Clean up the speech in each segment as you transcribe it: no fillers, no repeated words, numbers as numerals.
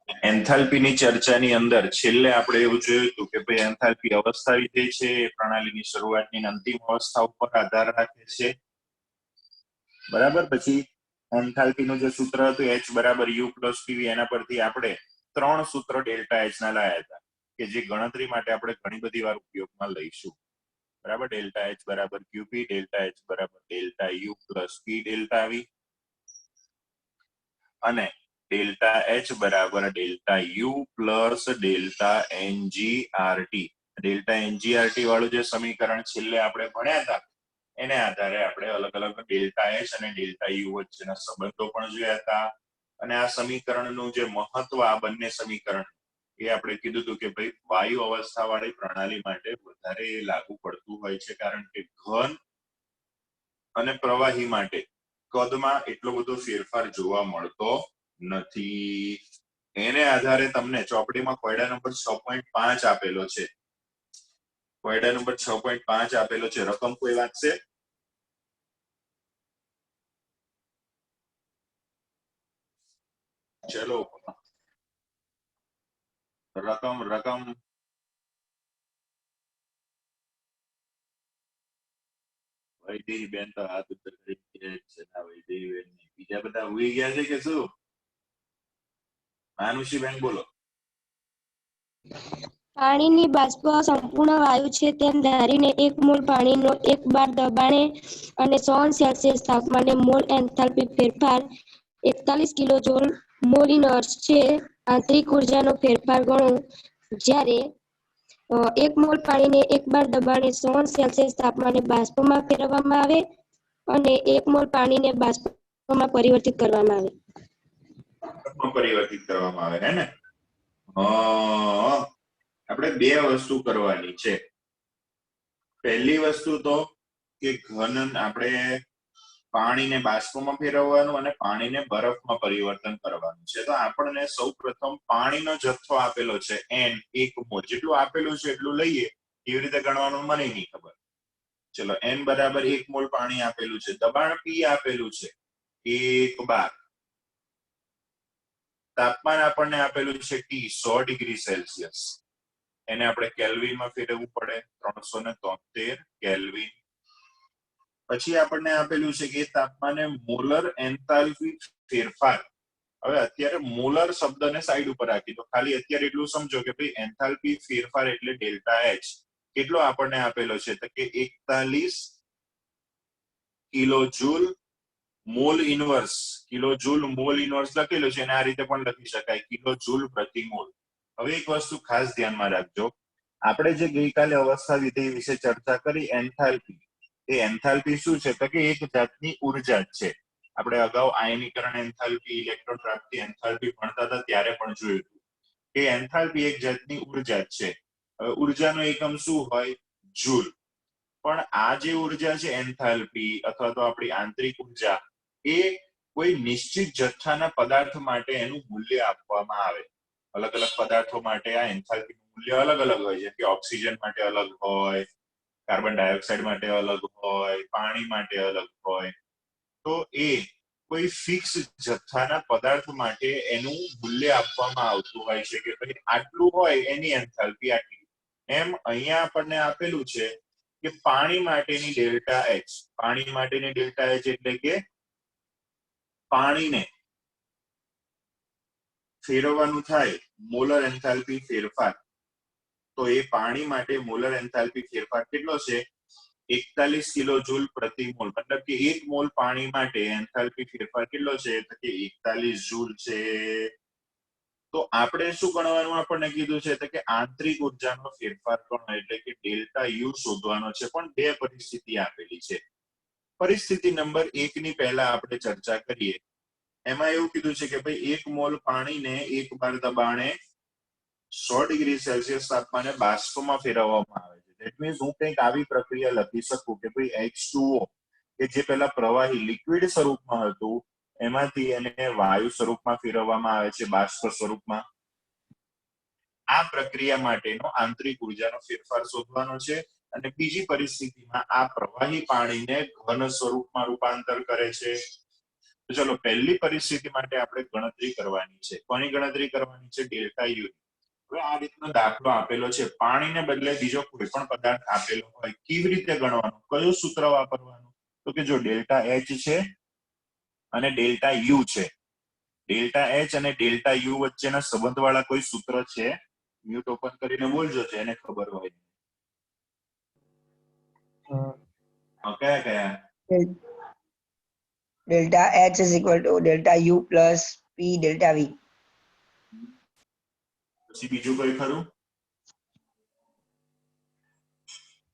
એન્થાલ્પીની ચર્ચાની અંદર છેલ્લે આપણે એવું જોયું હતું કે ભાઈ એન્થાલ્પી અવસ્થા વિધેય છે એ પ્રણાલીની શરૂઆતની અંતિમ અવસ્થા ઉપર આધાર રાખે છે, બરાબર. પછી એન્થાલ્પીનું જે સૂત્ર હતું H બરાબર U પ્લસ PV, એના પરથી આપણે 3 સૂત્ર ડેલ્ટા H ના લાયા હતા કે જે ગણતરી માટે આપણે ઘણી બધી વાર ઉપયોગમાં લઈશું, બરાબર. ડેલ્ટા H બરાબર QP, ડેલ્ટા H બરાબર delta U plus P delta V અને ડેલ્ટા H બરાબર delta U plus delta NGRT. Delta NGRT વાળું જે સમીકરણ છેલ્લે આપણે ભણ્યા હતા એને આધારે આપણે અલગ અલગ ડેલ્ટા H અને ડેલ્ટા U વચ્ચેના સંબંધો પણ જોયા હતા. અને આ સમીકરણનું જે મહત્વ આ બંને સમીકરણ એ આપણે કીધું હતું કે ભાઈ વાયુ અવસ્થા વાળી પ્રણાલી માટે વધારે લાગુ પડતું હોય છે, કારણ કે ઘન અને પ્રવાહી માટે કદમાં એટલો બધો ફેરફાર જોવા મળતો નથી. એને આધારે તમને ચોપડીમાં કોયડા નંબર 6.5 આપેલો છે. કોયડા નંબર 6.5 આપેલો છે. રકમ કોઈ વાંચશે? ચલો રકમ વૈદેહી બેન તો હાથ ઉપર કરી છે. વૈદેહી બેન બીજા બધા ઉઈ ગયા છે કે શું? માનુષી બેન બોલો. પાણીની બાષ્પ સંપૂર્ણ વાયુ છે તેમ ધારીને 1 મોલ પાણીનો 1 બાર દબાણે અને 100 સેલ્સિયસ તાપમાને મોલ એન્થાલ્પી ફેરફાર 41 કિલોજોલ મોલ ઇનર્સ છે. આંતરિક ઉર્જાનો ફેરફાર ગણો. જ્યારે 1 મોલ પાણીને 1 બાર દબાણે 100 સેલ્સિયસ તાપમાને બાષ્પમાં ફેરવવામાં આવે અને 1 મોલ પાણીને બાષ્પમાં પરિવર્તિત કરવામાં આવે. પરિવર્તિત કરવામાં આવે હે ને? આપણે બે વસ્તુ કરવાની છે. પહેલી વસ્તુ તો કે ઘન આપણે પાણીને બાષ્પમાં ફેરવવાનું અને પાણીને બરફમાં પરિવર્તન કરવાનું છે. તો આપણને સૌપ્રથમ પાણીનો જથ્થો આપેલો છે n 1 મોલ. જેટલું આપેલું છે એટલું લઈએ. કેવી રીતે ગણવાનું મને નહીં ખબર. ચલો n બરાબર 1 મોલ પાણી આપેલું છે. દબાણ P આપેલું છે 1 બાર. તાપમાન આપણને આપેલું છે T 100 ડિગ્રી સેલ્સિયસ. એને આપણે કેલ્વિનમાં ફેરવવું પડે 373 કેલ્વિન. પછી આપણને આપેલું છે કે તાપમાને મોલર એન્થાલ્પી ફેરફાર. હવે અત્યારે મોલર શબ્દને સાઈડ ઉપર રાખી દો. ખાલી અત્યારે એટલું સમજો કે ભાઈ એન્થાલ્પી ફેરફાર એટલે ડેલ્ટા H કેટલો આપણને આપેલો છે તો કે 41 કિલોજૂલ મોલ ઇનવર્સ. કિલોજૂલ મોલ ઇનવર્સ લખેલું છે અને આ રીતે પણ લખી શકાય કિલોજૂલ પ્રતિ મોલ. હવે એક વસ્તુ ખાસ ધ્યાનમાં રાખજો. આપણે જે ગઈકાલે અવસ્થા વિધેય વિશે ચર્ચા કરી એન્થાલ્પી, એ એન્થાલ્પી શું છે તો કે એક જાતની ઉર્જા છે. આપણે અગાઉ આયનીકરણ એન્થાલ્પી, ઇલેક્ટ્રોન પ્રાપ્તિ એન્થાલ્પી ભણતા હતા ત્યારે પણ જોયું હતું કે એન્થાલ્પી એક જાતની ઉર્જા છે. ઉર્જાનો એકમ શું હોય? જૂલ. પણ આ જે ઉર્જા છે એન્થાલ્પી અથવા તો આપણી આંતરિક ઉર્જા, એ કોઈ નિશ્ચિત જથ્થાના પદાર્થ માટે એનું મૂલ્ય આપવામાં આવે. અલગ અલગ પદાર્થો માટે આ એન્થાલ્પીનું મૂલ્ય અલગ અલગ હોય. જેમ કે ઓક્સિજન માટે અલગ હોય, કાર્બન ડાયોક્સાઇડ માટે અલગ હોય, પાણી માટે અલગ હોય. તો એ કોઈ ફિક્સ જથ્થાના પદાર્થ માટે એનું મૂલ્ય આપવામાં આવતું હોય છે કે ભાઈ આટલું હોય એની એન્થાલ્પી આટલી. એમ અહીંયા આપણને આપેલું છે કે પાણી માટેની ડેલ્ટા H, પાણી માટેની ડેલ્ટા H એટલે કે પાણીને ફેરવવાનું થાય મોલર એન્થાલ્પી ફેરફાર. તો એ પાણી માટે મોલર એન્થાલ્પી ફેરફાર કેટલો છે? 41 કિલોજૂલ પ્રતિ મોલ. મતલબ કે 1 મોલ પાણી માટે એન્થાલ્પી ફેરફાર કેટલો છે તો કે 41 જૂલ છે. તો આપણે શું ગણવાનું આપણને કીધું છે તો કે આંતરિક ઉર્જાનો ફેરફાર ગણો એટલે કે ડેલ્ટા U શોધવાનો છે. પણ બે પરિસ્થિતિ આપેલી છે. પરિસ્થિતિ નંબર 1 ની પહેલા આપણે ચર્ચા કરીએ. એમાં એવું કીધું છે કે ભાઈ 1 મોલ પાણીને 1 બાર દબાણે 100 ડિગ્રી સેલ્સિયસ તાપમાને બાષ્પમાં ફેરવવામાં આવે છે. ધેટ મીન્સ હું કંઈક આવી પ્રક્રિયા લખી શકું કે ભાઈ H2O કે જે પહેલા પ્રવાહી લિક્વિડ સ્વરૂપમાં હતું એમાંથી એને વાયુ સ્વરૂપમાં ફેરવવામાં આવે છે, બાષ્પ સ્વરૂપમાં. આ પ્રક્રિયા માટેનો આંતરિક ઉર્જાનો ફેરફાર શોધવાનો છે. અને બીજી પરિસ્થિતિમાં આ પ્રવાહી પાણીને ઘન સ્વરૂપમાં રૂપાંતર કરે છે. તો ચલો પહેલી પરિસ્થિતિ માટે આપણે ગણતરી કરવાની છે. કોની ગણતરી કરવાની છે? Delta you. હવે આ રીતનો દાખલો આપેલો છે, પાણીને બદલે બીજો કોઈ પણ પદાર્થ આપેલો હોય, કેવી રીતે ગણવાનું, કયું સૂત્ર વાપરવાનું? તો કે જો ડેલ્ટા એચ છે અને ડેલ્ટા યુ છે, ડેલ્ટા એચ અને ડેલ્ટા યુ વચ્ચેના સંબંધવાળા કોઈ સૂત્ર છે? મ્યુટ ઓપન કરીને બોલજો છે એને ખબર હોય. કયા કયા? delta H is equal to delta U plus P delta V. પછી બીજું કોઈ ખરું?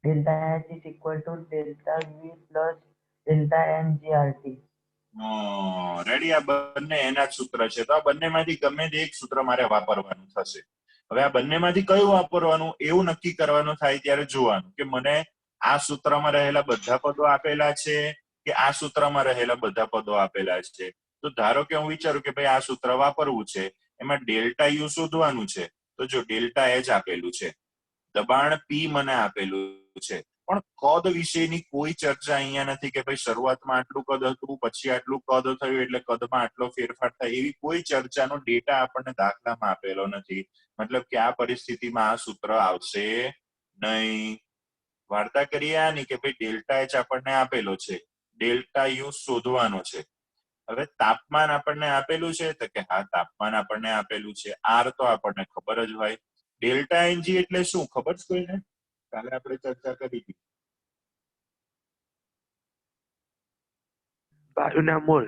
delta H is equal to delta V plus delta NGRT. Ready? આ બંને એના જ સૂત્ર છે, તો આ બંનેમાંથી ગમે તે એક સૂત્ર મારે વાપરવાનું થશે. હવે આ બંનેમાંથી કયું વાપરવાનું એવું નક્કી કરવાનું થાય ત્યારે જોવાનું કે મને આ સૂત્રમાં રહેલા બધા પદો આપેલા છે કે આ સૂત્રમાં રહેલા બધા પદો આપેલા છે. તો ધારો કે હું વિચારું કે ભાઈ આ સૂત્ર વાપરવું છે, એમાં ડેલ્ટા યુ શોધવાનું છે, તો જો ડેલ્ટા એચ આપેલું છે, દબાણ પી મને આપેલું છે, પણ કદ વિશેની કોઈ ચર્ચા અહીંયા નથી કે ભાઈ શરૂઆતમાં આટલું કદ હતું પછી આટલું કદ થયું એટલે કદમાં આટલો ફેરફાર થાય, એવી કોઈ ચર્ચાનો ડેટા આપણને દાખલામાં આપેલો નથી. મતલબ કે આ પરિસ્થિતિમાં આ સૂત્ર આવશે નહીં. વાર્તા કરીએ આની કે ભાઈ ડેલ્ટા એચ આપણને આપેલો છે, ડેલ્ટા યુ શોધવાનો છે. હવે તાપમાન આપણને આપેલું છે, તો કે હા તાપમાન આપણને આપેલું છે. આર તો આપણને ખબર જ હોય. ડેલ્ટા એનજી એટલે શું ખબર છે કોઈને? કાલે આપણે ચર્ચા કરી હતી. વાયુના મોલ.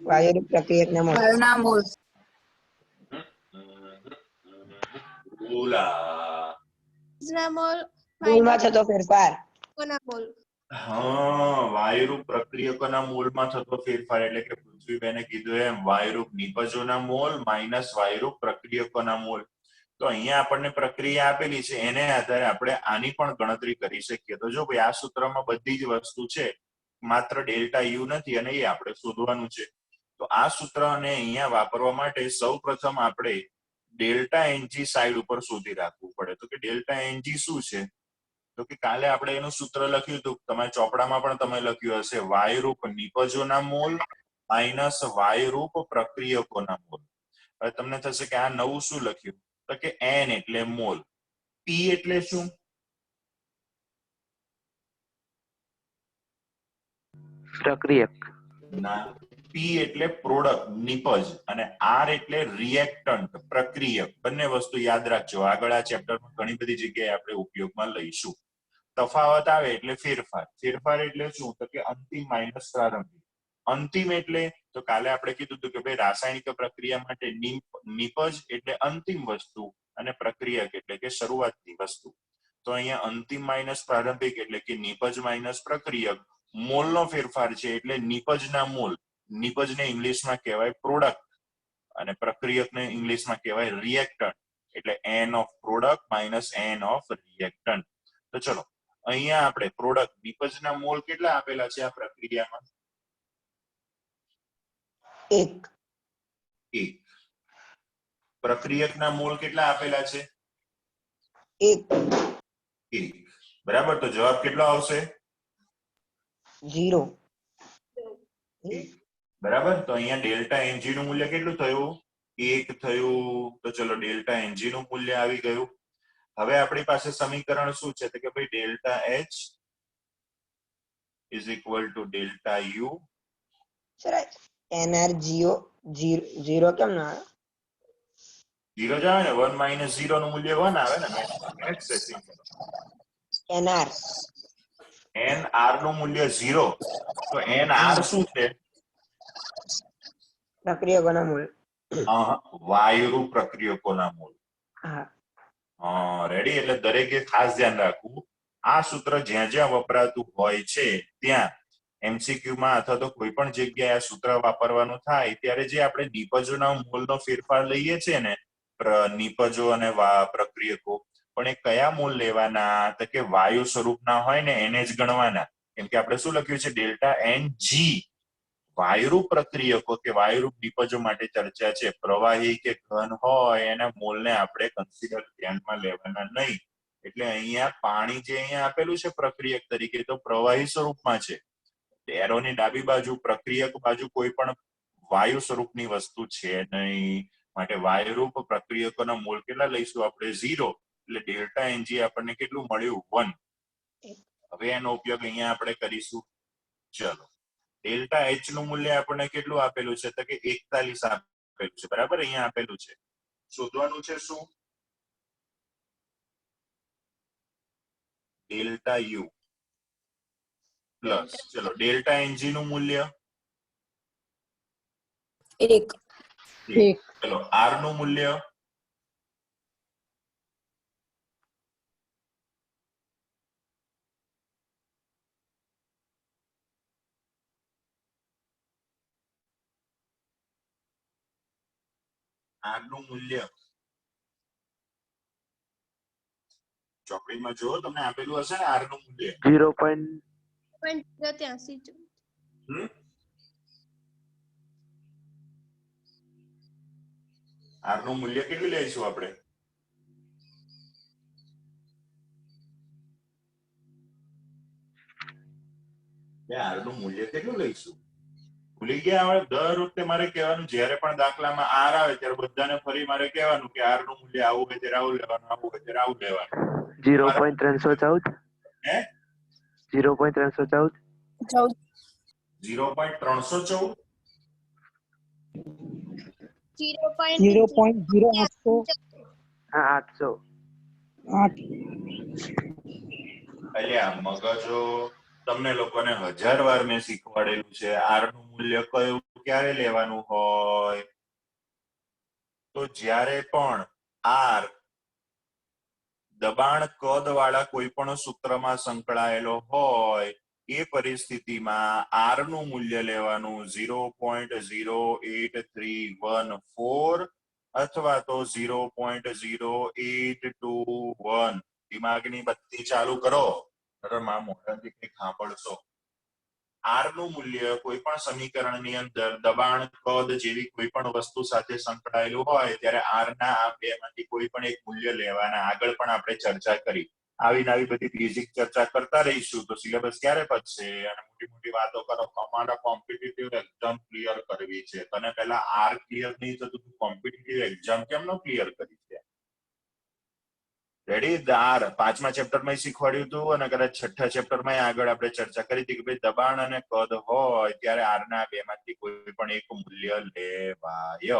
વાયુરૂપ પ્રક્રિયકના મોલ. વાયુના મોલ. મોલમાં થતો ફેરફાર. હા, વાયુરૂપ પ્રક્રિયકોના મોલમાં થતો ફેરફાર એટલે કે પૃથ્વીબેને કીધું એમ વાયુરૂપ નિપજોના મોલ માઇનસ વાયુરૂપ પ્રક્રિયકોના મોલ. તો અહીંયા આપણને પ્રક્રિયા આપેલી છે, એને આધારે આપણે આની પણ ગણતરી કરી શકીએ. તો જો ભાઈ આ સૂત્રમાં બધી જ વસ્તુ છે, માત્ર ડેલ્ટા યુ નથી અને એ આપણે શોધવાનું છે. તો આ સૂત્રને અહીંયા વાપરવા માટે સૌપ્રથમ આપણે ડેલ્ટા એનજી સાઈડ ઉપર શોધી રાખવું પડે. તો કે ડેલ્ટા એનજી શું છે? તો કે કાલે આપણે એનું સૂત્ર લખ્યું હતું, તમારા ચોપડામાં પણ તમે લખ્યું હશે, વાયુરૂપ નિપજોના મોલ માઇનસ વાયુરૂપ પ્રક્રિયકોના મોલ. હવે તમને થશે કે આ નવું શું લખ્યું? તો કે એન એટલે મોલ, પી એટલે શું? પ્રક્રિયક. ના, પી એટલે પ્રોડક્ટ નિપજ અને આર એટલે રિએક્ટન્ટ પ્રક્રિયક. બંને વસ્તુ યાદ રાખજો, આગળ આ ચેપ્ટરમાં ઘણી બધી જગ્યાએ આપણે ઉપયોગમાં લઈશું. તફાવત આવે એટલે ફેરફાર. ફેરફાર એટલે શું? તો કે અંતિમ માઇનસ પ્રારંભિક. અંતિમ એટલે તો કાલે આપણે કીધું હતું કે ભાઈ રાસાયણિક પ્રક્રિયા માટે નિપજ એટલે અંતિમ વસ્તુ અને પ્રક્રિયક એટલે કે શરૂઆતની વસ્તુ. તો અહીંયા અંતિમ માઇનસ પ્રારંભિક એટલે કે નિપજ માઇનસ પ્રક્રિયક. મોલનો ફેરફાર છે એટલે નિપજના મોલ. નિપજને ઇંગ્લિશમાં કહેવાય પ્રોડક્ટ અને પ્રક્રિયકને ઇંગ્લિશમાં કહેવાય રિએક્ટન્ટ. એટલે n of product minus n of reactant. તો ચલો અહીંયા આપણે પ્રોડક્ટ નિપજના મોલ કેટલા આપેલા છે આ પ્રક્રિયામાં? 1. પ્રક્રિયકના મોલ કેટલા આપેલા છે? 1. બરાબર. તો જવાબ કેટલો આવશે? 0. બરાબર. તો અહીંયા ડેલ્ટા એનજી નું મૂલ્ય કેટલું થયું? 1 થયું. તો ચલો ડેલ્ટા એનજી નું મૂલ્ય આવી ગયું. હવે આપણી પાસે સમીકરણ શું છે? તો કે ભાઈ delta H is equal to delta U. Sir એનર્જીઓ 0 કેમ ના આવે? 0 જ આવે ને, 1 માઇનસ 0 નું મૂલ્ય 1 આવે ને. એનઆર એન આર નું મૂલ્ય 0. તો એન આર શું છે? પ્રક્રિયકોના મોલ. વાયુરૂપ પ્રક્રિયકોના મોલ. હા, રેડી? એટલે દરેકે ખાસ ધ્યાન રાખવું, આ સૂત્ર જ્યાં જ્યાં વપરાતું હોય છે ત્યાં MCQ માં અથવા તો કોઈ પણ જગ્યાએ આ સૂત્ર વાપરવાનું થાય ત્યારે જે આપણે નિપજોના મોલનો ફેરફાર લઈએ છીએ ને, નિપજો અને પ્રક્રિયકો, પણ એ કયા મોલ લેવાના? તો કે વાયુ સ્વરૂપના હોય ને એને જ ગણવાના. કેમ કે આપણે શું લખ્યું છે? Delta N G. વાયુરૂપ પ્રક્રિયકો કે વાયુરૂપ નિપજો માટે ચર્ચા છે. પ્રવાહી કે ઘન હોય એના મોલને આપણે કન્સિડર ધ્યાનમાં લેવાના નહીં. એટલે અહીંયા પાણી જે અહીંયા આપેલું છે પ્રક્રિયક તરીકે, તો પ્રવાહી સ્વરૂપમાં છે. એરોની ડાબી બાજુ પ્રક્રિયક બાજુ કોઈ પણ વાયુ સ્વરૂપની વસ્તુ છે નહીં, માટે વાયુરૂપ પ્રક્રિયકોના મોલ કેટલા લઈશું આપણે? 0. એટલે ડેલ્ટા એનજી આપણને કેટલું મળ્યું? 1. હવે એનો ઉપયોગ અહીંયા આપણે કરીશું. ચલો, ડેલ્ટા એચ નું મૂલ્ય આપણને કેટલું આપેલું છે? તો કે 41 આપેલું છે, બરાબર? અહીંયા આપેલું છે. શોધવાનું છે શું? ડેલ્ટા યુ પ્લસ, ચલો ડેલ્ટા એનજી નું મૂલ્ય 1. ચલો આર નું મૂલ્ય ચોકડીમાં જો તમને આપેલું હશે ને આર નું મૂલ્ય 0.83. આર નું મૂલ્ય કેટલું લઈશું આપણે? આર નું મૂલ્ય કેટલું લઈશું? ભૂલી ગયા? હવે દર વખતે મારે કહેવાનું, જ્યારે પણ દાખલામાં આર આવે ત્યારે બધાને ફરી મારે કહેવાનું કે આર નું મૂલ્ય આવું હોય ત્યારે આવું લેવાનું, આવું હોય ત્યારે આવું લેવાનું. 0.314. હે? 0.314. 0.314. 0.08. હા 800. અલ્યા મગજો, તમને લોકોને 1000 વાર મેં શીખવાડેલું છે આર નું મૂલ્ય કયું ક્યારે લેવાનું હોય. તો જ્યારે પણ આર દબાણ કદ વાળા કોઈ પણ સૂત્રમાં સંકળાયેલો હોય એ પરિસ્થિતિમાં આર નું મૂલ્ય લેવાનું 0.08314 અથવા તો 0.0821. દિમાગની બત્તી ચાલુ કરો. મોઢાથી કંઈક સાંભળશો. આર નું મૂલ્ય કોઈ પણ સમીકરણની અંદર દબાણ કદ જેવી કોઈ પણ વસ્તુ સાથે સંકળાયેલું હોય ત્યારે આર ના આ બેમાંથી કોઈ પણ એક મૂલ્ય લેવાના. આગળ પણ આપણે ચર્ચા કરી. આવી બધી બેઝિક ચર્ચા કરતા રહીશું તો સિલેબસ ક્યારે પતશે? અને મોટી મોટી વાતો કરો. અમારા કોમ્પિટિટિવ એક્ઝામ ક્લિયર કરવી છે. તને પહેલા આર ક્લિયર નહીં થતું, તું કોમ્પિટિટિવ એક્ઝામ કેમ નો ક્લિયર કરી છે? રેડી? આર 5મા ચેપ્ટરમાં શીખવાડ્યું હતું અને કદાચ 6ઠા ચેપ્ટરમાં આગળ આપણે ચર્ચા કરી હતી કે ભાઈ દબાણ અને કદ હોય ત્યારે આર ના બેમાંથી કોઈ પણ એક મૂલ્ય લેવાય.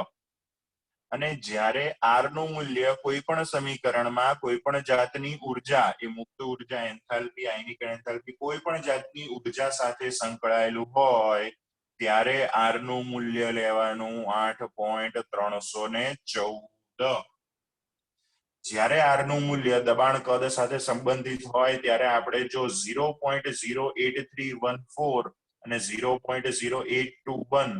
અને જ્યારે આર નું મૂલ્ય કોઈ પણ સમીકરણમાં કોઈ પણ જાતની ઉર્જા, એ મુક્ત ઉર્જા, એન્થાલ્પી, આયનિક એન્થાલ્પી, કોઈ પણ જાતની ઉર્જા સાથે સંકળાયેલું હોય ત્યારે આર નું મૂલ્ય લેવાનું 8.314. જ્યારે આર નું મૂલ્ય દબાણ કદ સાથે સંબંધિત હોય ત્યારે આપણે જો 0.08314 અને 0.0821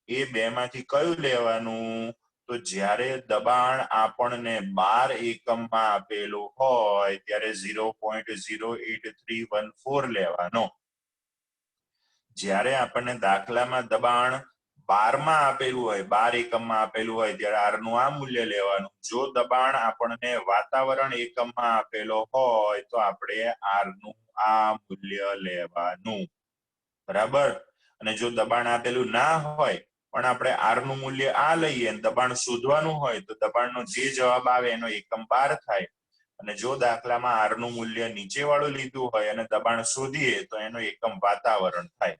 એ બેમાંથી કયું લેવાનું? તો જ્યારે દબાણ આપણને 12 એકમમાં આપેલું હોય ત્યારે 0.08314 લેવાનો. જ્યારે આપણને દાખલામાં દબાણ 12 માં આપેલું હોય, 12 એકમમાં આપેલું હોય ત્યારે આર નું આ મૂલ્ય લેવાનું. જો દબાણ આપણને વાતાવરણ એકમમાં આપેલો હોય તો આપણે આર નું આ મૂલ્ય લેવાનું. બરાબર? અને જો દબાણ આપેલું ના હોય પણ આપણે આર નું મૂલ્ય આ લઈએ અને દબાણ શોધવાનું હોય તો દબાણનો જે જવાબ આવે એનો એકમ 12 થાય. અને જો દાખલામાં આર નું મૂલ્ય નીચે વાળું લીધું હોય અને દબાણ શોધીએ તો એનો એકમ વાતાવરણ થાય.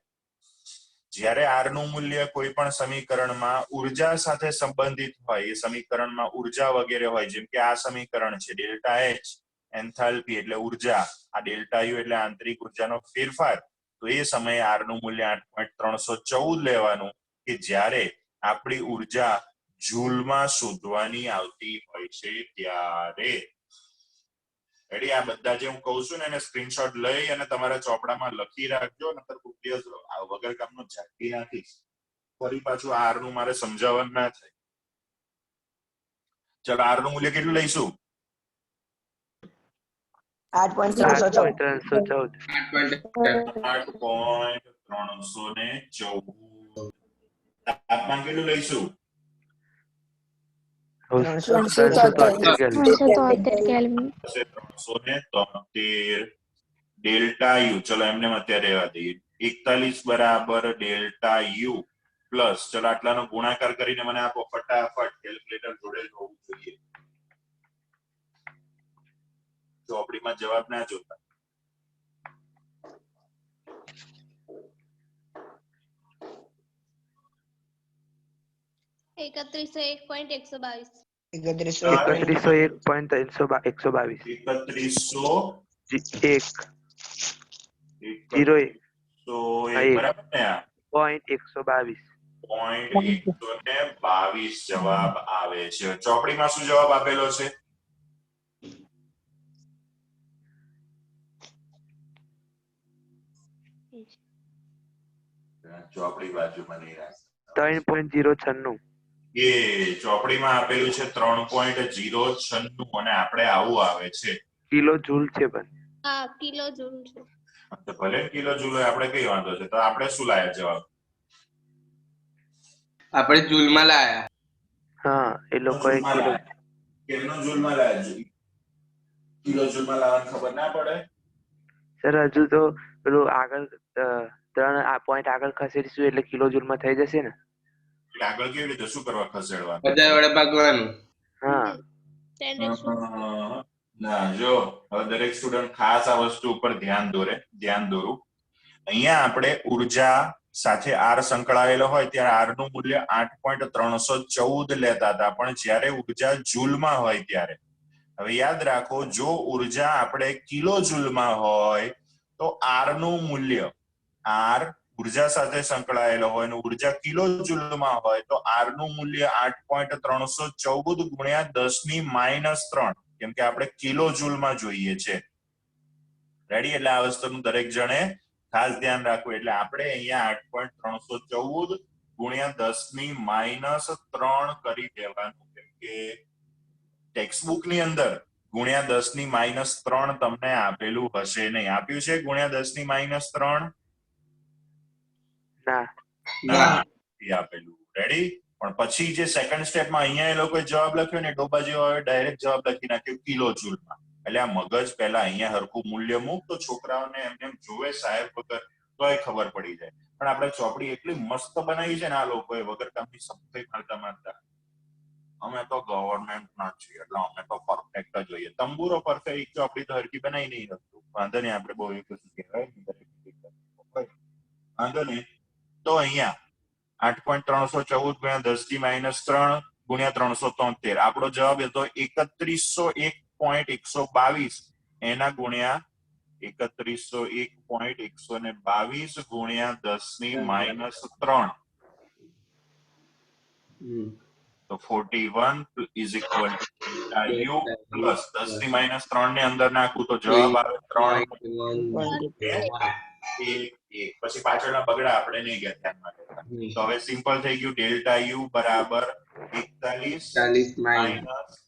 જ્યારે આર નું મૂલ્ય કોઈ પણ સમીકરણમાં ઉર્જા સાથે સંબંધિત હોય, એ સમીકરણમાં ઉર્જા વગેરે હોય, જેમ કે આ સમીકરણ છે ડેલ્ટા એચ એન્થાલ્પી એટલે ઉર્જા, આ ડેલ્ટા યુ એટલે આંતરિક ઉર્જાનો ફેરફાર, તો એ સમયે આર નું મૂલ્ય 8.314 લેવાનું કે જ્યારે આપણી ઉર્જા જૂલમાં શોધવાની આવતી હોય છે ત્યારે. રેડી? આ બધા જે હું કહું છું ને એને સ્ક્રીનશોટ લઈ અને તમારા ચોપડામાં લખી રાખજો, નકર કોક દિવસ વગર કામનું ઝાંકી નાખીશ. ફરી પાછું આર નું મારે સમજાવવાનું ના થાય. ચલો આર નું મૂલ્ય કેટલું લઈશું? 8.314. 8.314. તાપમાન કેટલું લઈશું? 373 કેલ્વિન. 373 કેલ્વિન. 373. ડેલ્ટા યુ, ચલો એમને અત્યારે રહેવા દઈએ. 41 બરાબર ડેલ્ટા યુ પ્લસ, ચલો આટલાનો ગુણાકાર કરીને મને આપો ફટાફટ, કેલ્ક્યુલેટર જોડે જ હોવું જોઈએ, ચોપડીમાં જવાબ ના જોતા. એકત્રીસો 1.122. 3101.122 બરાબર ને? આ .122 .122 જવાબ આવે છે. ચોપડીમાં શું જવાબ આપેલો છે? ચોપડી બાજુમાં નહીં રાખતા. 3.096 એ ચોપડીમાં આપેલું છે 3.096 અને આપણે આવું આવે છે. કિલો જૂલ છે પણ. હા, કિલો જૂલ છે. તો ભલે કિલો જૂલ હોય, આપણે કઈ વાંધો છે? તો આપણે શું લાયા જવાબ? આપણે જૂલમાં લાયા. હા, એ લોકોએ જૂલમાં કિલો. લાયા. કેમનો જૂલમાં લાયા? કિલો જૂલમાં લાવવાની ખબર ના પડે? સર હજુ તો પેલું આગળ 3 પોઈન્ટ આગળ ખસેડીશું એટલે કિલો જૂલમાં થઈ જશે ને. એટલે આગળ કેવી રીતે શું કરવા ખસેડવાનું? 1000 વડે ભાગવાનું. હા, સ્ટેન્ડર્ડ શું? ના, જો હવે દરેક સ્ટુડન્ટ ખાસ આ વસ્તુ ઉપર ધ્યાન દોરું. અહીંયા આપણે ઉર્જા સાથે આર સંકળાયેલો હોય ત્યારે આર નું મૂલ્ય 8.314 લેતા હતા, પણ જ્યારે ઉર્જા જૂલમાં હોય ત્યારે, હવે યાદ રાખો, જો ઉર્જા આપણે કિલો જૂલમાં હોય તો આર નું મૂલ્ય, આર ઉર્જા સાથે સંકળાયેલો હોય અને ઉર્જા કિલો જૂલમાં હોય તો આર નું મૂલ્ય 8.314 ગુણ્યા 10⁻³ કેમ કે આપણે કિલો જૂલમાં જોઈએ છે. રેડી? એટલે આ વસ્તુનું દરેક જણે ખાસ ધ્યાન રાખવું. એટલે આપણે અહીંયા 8.314 ગુણ્યા 10⁻³ કરી દેવાનું, કેમ કે ટેક્સ્ટબુક ની અંદર ગુણ્યા 10⁻³ તમને આપેલું હશે નહીં. આપ્યું છે ગુણ્યા 10⁻³? ના. આપેલું. રેડી? પણ પછી જે સેકન્ડ સ્ટેપમાં અહીંયા એ લોકોએ જવાબ લખ્યો ને, ડોબા જેવો ડાયરેક્ટ જવાબ લખી નાખ્યો કિલો જૂલમાં. એટલે આ મગજ પહેલા અહીંયા હરખું મૂલ્ય મૂક તો છોકરાઓને એમને જોવે સાહેબ વગર તોય ખબર પડી જાય. પણ આપણે ચોપડી એટલી મસ્ત બનાવી છે ને આ લોકોએ, વગર કામની સફાઈ મારતા અમે તો ગવર્મેન્ટ ના છીએ એટલે અમે તો પરફેક્ટ જ જોઈએ. તંબુરો પરફેક્ટ ચોપડી તો હરખી બનાવી નહીં શકતું. વાંધો નહીં, આપણે બહુ એવું કશું કહેવાય વાંધો નહીં. તો અહીંયા 8.314 ગુણ્યા 10⁻³ ગુણ્યા 373 આપણો જવાબ હતો 3101.122. એના ગુણ્યા 3101.122 ગુણ્યા 10⁻³ તો 41 is equal to u plus 10⁻³ ને અંદર નાખું તો જવાબ આવે 3.1. પછી પાછળના બગડા આપણે નહીં ગયા ધ્યાનમાં લેતા. તો હવે સિમ્પલ થઈ ગયું. ડેલ્ટા યુ બરાબર 41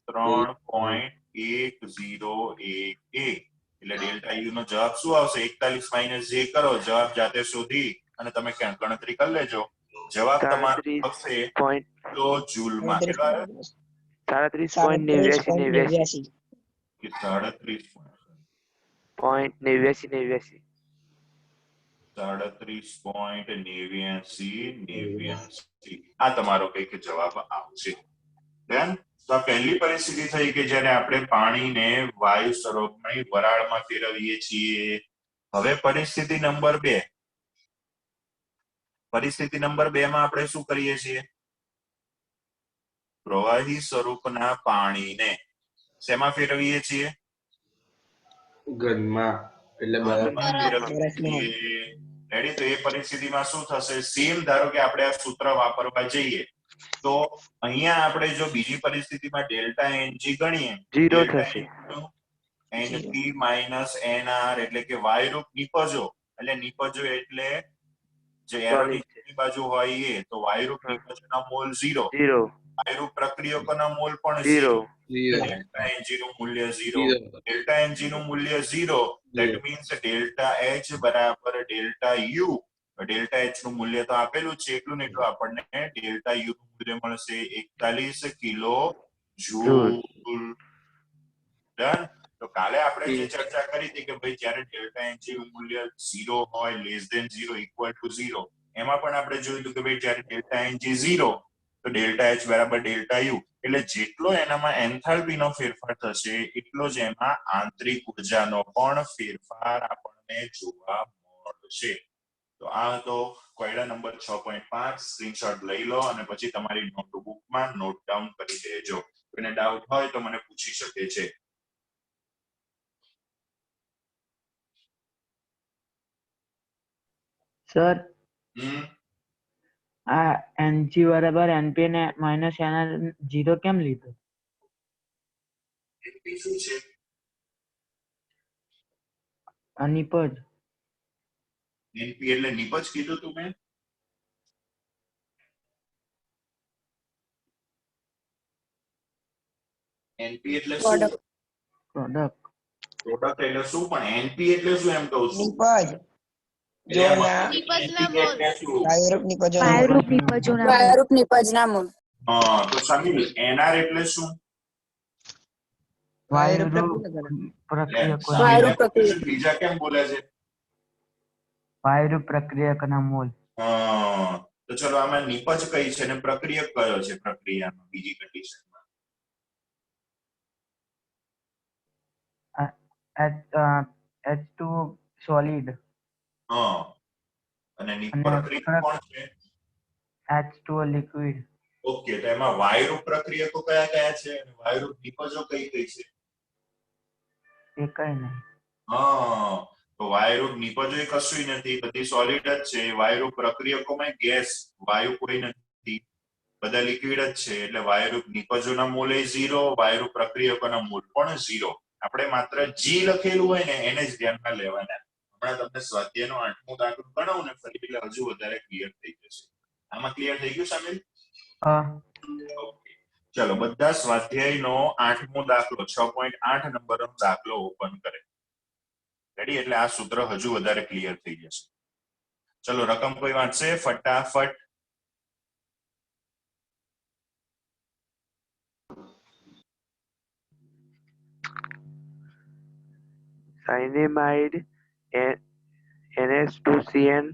3.1011 એટલે ડેલ્ટા યુ નો જવાબ શું આવશે? 41 માઇનસ જે કરો, જવાબ જાતે શોધી અને તમે ગણતરી કરી લેજો. જવાબ તમારો આવશે કિલો જૂલમાં. કેટલા આવે? 37.89 આ તમારો કઈક જવાબ આવશે. તો આ પહેલી પરિસ્થિતિ થઈ કે જ્યારે આપણે પાણીને વાયુ સ્વરૂપની વરાળમાં ફેરવીએ છીએ. હવે પરિસ્થિતિ નંબર 2. પરિસ્થિતિ નંબર 2 માં આપણે શું કરીએ છીએ? પ્રવાહી સ્વરૂપના પાણીને શેમાં ફેરવીએ છીએ? ઘનમાં. એટલે રેડી? તો એ પરિસ્થિતિમાં શું થશે? સેમ ધારો કે આપણે આ સૂત્ર વાપરવા જઈએ તો અહીંયા આપણે જો બીજી પરિસ્થિતિમાં ડેલ્ટા એનજી ગણીએ, 0 થશે. NP માઇનસ NR એટલે કે વાયુરૂપ નિપજો. એટલે નિપજો એટલે જે એરોની બાજુ હોય એ, તો વાયુરૂપ નિપજના મોલ 0, વાયુરૂપ પ્રક્રિયકોના મોલ પણ 0. ડેલ્ટા એનજી નું મૂલ્ય 0. ડેલ્ટા એનજી નું મૂલ્ય 0 ધેટ મીન્સ ડેલ્ટા એચ બરાબર ડેલ્ટા યુ. ડેલ્ટા એચ નું મૂલ્ય તો આપેલું છે, એટલું ને એટલું આપણને ડેલ્ટા યુ નું મૂલ્ય મળશે 41 કિલો જૂલ. ડન? તો કાલે આપણે જે ચર્ચા કરી હતી કે ભાઈ જ્યારે ડેલ્ટા એનજી નું મૂલ્ય 0 હોય લેસ ધેન 0 ઇક્વલ ટુ 0 એમાં પણ આપણે જોયું હતું કે ભાઈ જ્યારે ડેલ્ટા એનજી 0 તો ડેલ્ટા એચ બરાબર ડેલ્ટા યુ એટલે જેટલો એનામાં એન્થાલ્પી નો ફેરફાર થશે એટલો જ એમાં આંતરિક ઉર્જાનો પણ ફેરફાર આપણને જોવા મળશે. તો આ હતો કોયડા નંબર 6.5 સ્ક્રીનશોટ લઈ લો અને પછી તમારી નોટબુકમાં નોટ ડાઉન કરી દેજો. કોઈને ડાઉટ હોય તો મને પૂછી શકે છે. સર હમ આ એનજી બરાબર એનપી ને માઇનસ એનઆર 0 કેમ લીધું? એનપી શું છે? અનિપજ એનપી એટલે નિપજ કીધું તું મેં? એનપી એટલે શું? પ્રોડક્ટ પ્રોડક્ટ એટલે શું? પણ એનપી એટલે શું એમ કહું છું? નિપજ જોના નિપજના NP મોલ. એટલે શું? વાયુરૂપ નિપજોના વાયરૂપ નિપજના મૂળ. હા તો સમીર એનઆર એટલે શું? વાયુરૂપ પ્રક્રિયકો વાયુરૂપ પ્રક્રિયક. બીજા કેમ બોલે છે? વાયુરૂપ પ્રક્રિયકના મોલ. હા તો ચલો આમાં નિપજ કઈ છે ને પ્રક્રિયક કયો છે પ્રક્રિયામાં બીજી કન્ડિશનમાં? H2 સોલિડ હા અને અને પ્રક્રિયક કોણ છે? H2O liquid. ઓકે તો એમાં વાયુરૂપ પ્રક્રિયકો કયા કયા છે અને વાયુરૂપ નિપજો કઈ કઈ છે? એ કઈ નહીં. હા તો વાયુરૂપ નિપજો એ કશું નથી, બધી સોલિડ જ છે. વાયુરૂપ પ્રક્રિયકોમાં ગેસ વાયુ કોઈ નથી, બધા લિક્વિડ જ છે. એટલે વાયુરૂપ નિપજોના મોલ એ 0, વાયુરૂપ પ્રક્રિયકોના મોલ પણ 0. આપણે માત્ર જી લખેલું હોય ને એને જ ધ્યાનમાં લેવાના. હમણાં તમને સ્વાધ્યાયનો 8મો દાખલો ગણાવું ને ફરી એટલે હજુ વધારે ક્લિયર થઈ જશે. આમાં ક્લિયર થઈ ગયું સામેલ? ઓકે ચલો બધા સ્વાધ્યાયનો 8મો દાખલો 6.8 નંબરનો દાખલો ઓપન કરે. રેડી? એટલે આ સૂત્ર હજુ વધારે ક્લિયર થઈ જશે. ચલો રકમ કોઈ વાંચશે ફટાફટ? સાયનેમાઇડ NH2CN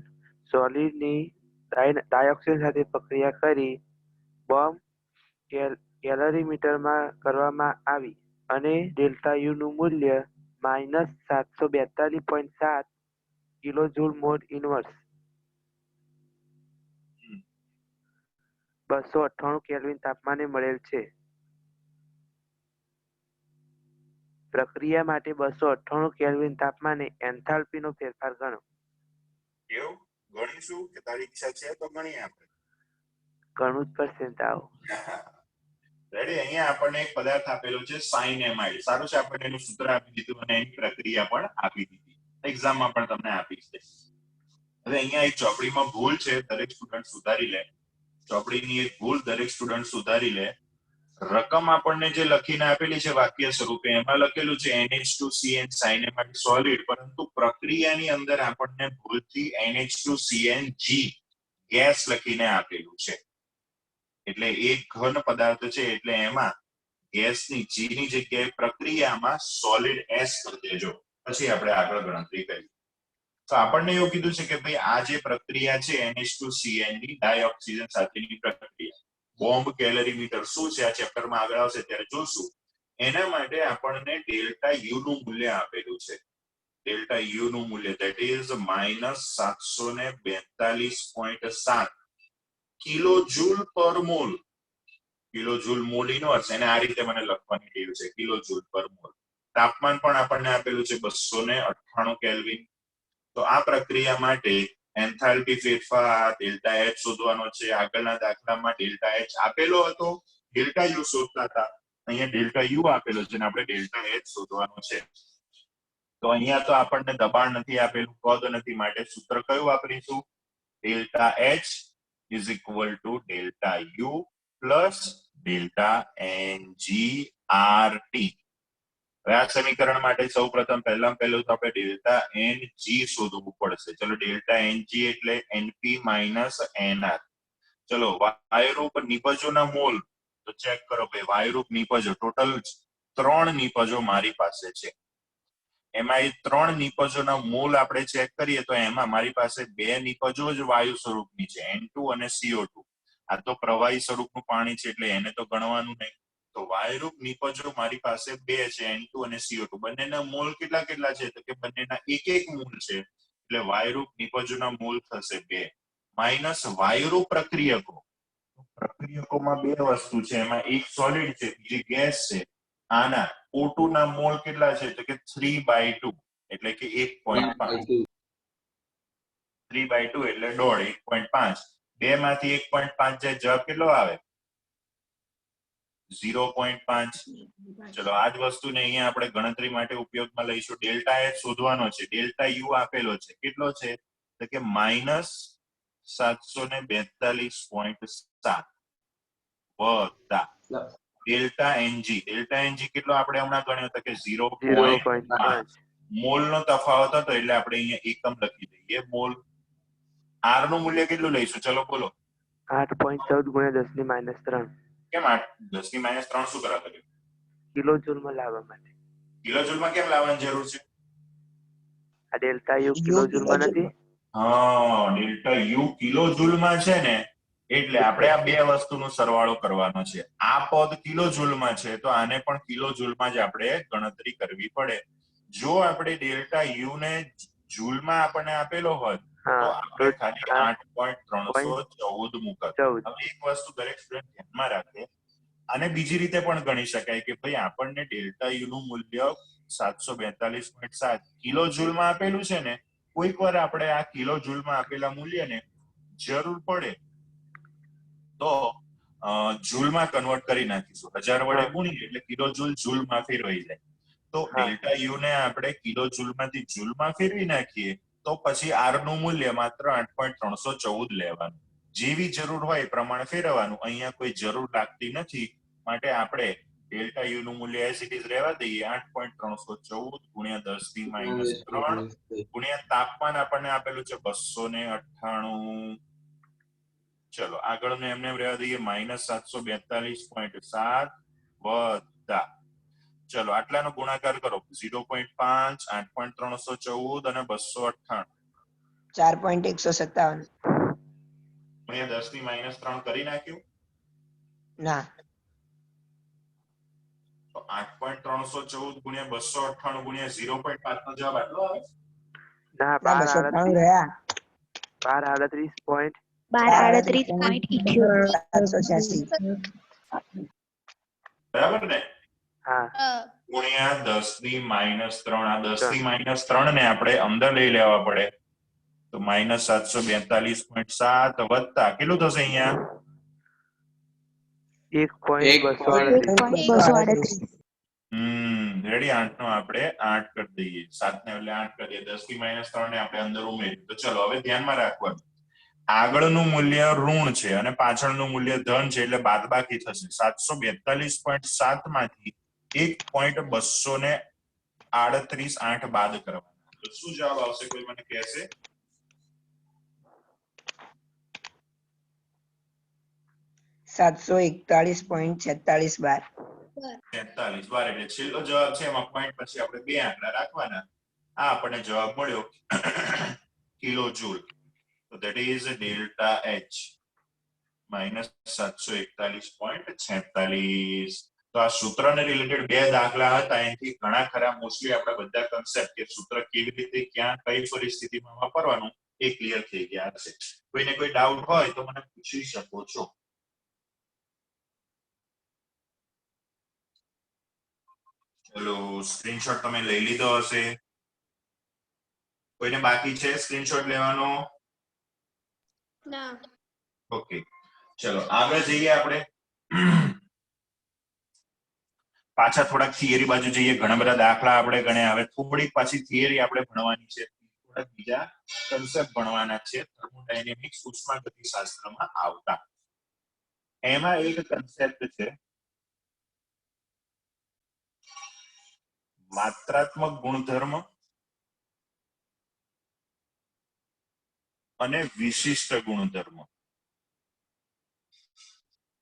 સોલિડની ડાયોક્સાઇડ સાથે પ્રક્રિયા કરી બોમ્બ કેલરીમીટરમાં કરવામાં આવી અને ડેલ્ટા યુ નું મૂલ્ય -742.7 કિલોજૂલ મોલ ઇનવર્સ 298 કેલ્વિન તાપમાને મળેલ છે. પ્રક્રિયા માટે 298 કેલ્વિન તાપમાને એન્થાલ્પીનો ફેરફાર ગણો. કેવું ગણીશું કે તારી ઈચ્છા છે તો ગણીએ આપણે? ઘણું જ પડશે તાવ. રેડી? અહીંયા આપણને એક પદાર્થ આપેલો છે સાયનેમાઇડ. સારું છે આપણે એનું સૂત્ર આપી દીધું અને એની પ્રક્રિયા પણ આપી દીધી. એક્ઝામમાં પણ તમને આપી છે. હવે અહીંયા એક ચોપડીમાં ભૂલ છે, દરેક સ્ટુડન્ટ સુધારી લે. ચોપડીની એક ભૂલ દરેક સ્ટુડન્ટ સુધારી લે. રકમ આપણને જે લખીને આપેલી છે વાક્ય સ્વરૂપે એમાં લખેલું છે NH2CN સાયનેમાઇડ સોલિડ, પરંતુ પ્રક્રિયાની અંદર આપણને ભૂલથી NH2CNG ગેસ લખીને આપેલું છે. એટલે એક ઘન પદાર્થ છે એટલે એમાં ગેસની G ની જગ્યાએ પ્રક્રિયામાં સોલિડ S કરી દેજો, પછી આપણે આગળ ગણતરી કરીએ. તો આપણને એવું કીધું છે કે ભાઈ આ જે પ્રક્રિયા છે NH2CN ની ડાયોક્સિજન સાથેની પ્રક્રિયા, બોમ્બ કેલરીમીટર શું છે આ ચેપ્ટરમાં આગળ આવશે ત્યારે જોશું. એના માટે આપણને ડેલ્ટા યુ નું મૂલ્ય આપેલું છે. ડેલ્ટા યુ નું મૂલ્ય ધેટ ઇઝ -742.7 કિલોજૂલ પર મોલ. કિલોજૂલ મોલ ઇનવર્સ એને આ રીતે મને લખવાની ટેવ છે, કિલોજૂલ પર મોલ. તાપમાન પણ આપણને આપેલું છે 298 કેલ્વિન. તો આ પ્રક્રિયા માટે એન્થાલ્પી ફેરફાર ડેલ્ટા એચ શોધવાનો છે. આગળના દાખલામાં ડેલ્ટા એચ આપેલો હતો, ડેલ્ટા યુ શોધતા હતા. અહીંયા ડેલ્ટા યુ આપેલો છે અને આપણે ડેલ્ટા એચ શોધવાનો છે. તો અહીંયા તો આપણને દબાણ નથી આપેલું, પદ નથી, માટે સૂત્ર કયું વાપરીશું? Delta H is equal to delta you plus delta NGRT. હવે આ સમીકરણ માટે સૌપ્રથમ પહેલું તો આપણે ડેલ્ટા NG શોધવું પડશે. ચલો ડેલ્ટા NG એટલે NP માઇનસ NR. ચલો વાયુરૂપ નિપજોના મોલ તો ચેક કરો ભાઈ, વાયુરૂપ નિપજો ટોટલ 3 નિપજો મારી પાસે છે. એમાં એ 3 નિપજોના મોલ આપણે ચેક કરીએ તો એમાં મારી પાસે 2 નિપજો જ વાયુ સ્વરૂપની છે, N2 અને CO2. આ તો પ્રવાહી સ્વરૂપનું પાણી છે એટલે એને તો ગણવાનું નહીં. તો વાયુરૂપ નિપજો મારી પાસે 2 છે, N2 અને CO2. બંનેના મોલ કેટલા કેટલા છે? તો કે બંનેના 1 મોલ છે, એટલે વાયુરૂપ નિપજોના મોલ થશે 2 માઇનસ વાયુરૂપ પ્રક્રિયકો. પ્રક્રિયકોમાં 2 વસ્તુ છે, એમાં એક સોલિડ છે, બીજી ગેસ છે. આના O2 ના મોલ કેટલા છે? તો કે 3/2 એટલે કે 1.5. 3/2 એટલે 1.5. 2 માંથી 1.5 જાય, જવાબ કેટલો આવે? 0.5. ચલો આ જ વસ્તુને અહીંયા આપણે ગણતરી માટે ઉપયોગમાં લઈશું. ડેલ્ટા H શોધવાનો છે. ડેલ્ટા U આપેલો છે, કેટલો છે? તો કે -742.7 વત્તા ડેલ્ટા NG. ડેલ્ટા NG કેટલો આપણે હમણાં ગણ્યો હતો કે 0.5. મોલ નો તફાવત હતો એટલે આપણે અહીંયા એકમ લખી દઈએ. મોલ. R નું મૂલ્ય કેટલું લઈશું? ચલો બોલો. 8.14 × 10⁻³ કેમ 10⁻³ શું કરવા કર્યું? કિલો જૂલમાં લાવવા માટે. કિલો જૂલમાં કેમ લાવવાની જરૂર છે? આ ડેલ્ટા યુ કિલો જૂલમાં નથી. હા, ડેલ્ટા U કિલો જૂલમાં છે ને, એટલે આપણે આ 2 વસ્તુનો સરવાળો કરવાનો છે. આ પદ કિલો જૂલમાં છે તો આને પણ કિલો જૂલમાં જ આપણે ગણતરી કરવી પડે. જો આપણે ડેલ્ટા U ને જૂલમાં આપણને આપેલો હોય તો આપણે ખાલી 8.314 મૂકત. હવે એક વસ્તુ દરેક સ્ટુડન્ટ ધ્યાનમાં રાખે, અને બીજી રીતે પણ ગણી શકાય કે ભાઈ આપણને ડેલ્ટા U નું મૂલ્ય 742.7 કિલો જૂલમાં આપેલું છે ને, કોઈક વાર આપણે આ કિલો જૂલમાં આપેલા મૂલ્યને જરૂર પડે તો જૂલમાં કન્વર્ટ કરી નાખીશું. 1000 વડે ગુણીએ એટલે કિલો જૂલ જૂલમાં ફેરવાઈ જાય. તો ડેલ્ટા U ને આપણે કિલો જૂલમાંથી જૂલમાં ફેરવી નાખીએ તો પછી R નું મૂલ્ય માત્ર 8.314 લેવાનું. જેવી જરૂર હોય એ પ્રમાણે ફેરવવાનું. અહીંયા કોઈ જરૂર લાગતી નથી, માટે આપણે ડેલ્ટા U નું મૂલ્ય એઝ ઇટ ઇઝ રહેવા દઈએ. 8.314 × 10⁻³ ગુણ્યા તાપમાન આપણને આપેલું છે 298. ચલો આગળનું એમને રહેવા દઈએ. -742.7 વત્તા, ચલો આટલાનો ગુણાકાર કરો. 0.5, 8.314 અને 298. 4.157. અહીંયા 10⁻³ કરી નાખ્યું. ના, તો 8.314 ગુણ્યા 298 ગુણ્યા 0.5 નો જવાબ આટલો આવે? ના, 293 રહ્યા. 1238.78. બરાબર ને? હા. ગુણ્યા 10⁻³ આ 10⁻³ ને આપણે અંદર લઈ લેવા પડે તો -742.7 વત્તા કેટલું થશે અહીંયા? 1.238. રેડી. 8 નો આપણે 8 કરી દઈએ. 7 ને એટલે 8 કરી દઈએ. 10⁻³ ને આપણે અંદર ઉમેરીએ. તો ચલો હવે ધ્યાનમાં રાખવાનું, આગળનું મૂલ્ય ઋણ છે અને પાછળનું મૂલ્ય ધન છે એટલે બાદબાકી થશે. 742.7 માંથી 1.238 બાદ કરવાના. તો શું જવાબ આવશે? કોઈ મને કહેશે? 741.46 બાર. 43 બાર એટલે છેલ્લો જવાબ છે. એમાં પોઈન્ટ પછી આપણે 2 આંકડા રાખવાના. આ આપણને જવાબ મળ્યો કિલો જૂલ. તો ધેટ ઇઝ ડેલ્ટા H -741.46. તો આ સૂત્રને રિલેટેડ 2 દાખલા હતા. એનાથી ઘણા ખરા મોસ્ટલી આપણે બધા કન્સેપ્ટ કે સૂત્ર કેવી રીતે ક્યાં કઈ પરિસ્થિતિમાં વાપરવાનું એ ક્લિયર થઈ ગયા હશે. કોઈને કોઈ ડાઉટ હોય તો મને પૂછી શકો છો. ચલો સ્ક્રીનશોટ તમે લઈ લીધો હશે. કોઈને બાકી છે સ્ક્રીનશોટ લેવાનો? ના. ઓકે, ચલો આગળ જઈએ. આપણે પાછા થોડાક થિયરી બાજુ જઈએ. ઘણા બધા દાખલા આપણે ગણ્યા. હવે થોડીક પાછી થિયરી આપણે ભણવાની છે. થોડાક બીજા કન્સેપ્ટ ભણવાના છે થર્મોડાયનેમિક્સ ઉષ્માગતિશાસ્ત્રમાં આવતા. એમાં એક કન્સેપ્ટ છે માત્રાત્મક ગુણધર્મ અને વિશિષ્ટ ગુણધર્મ.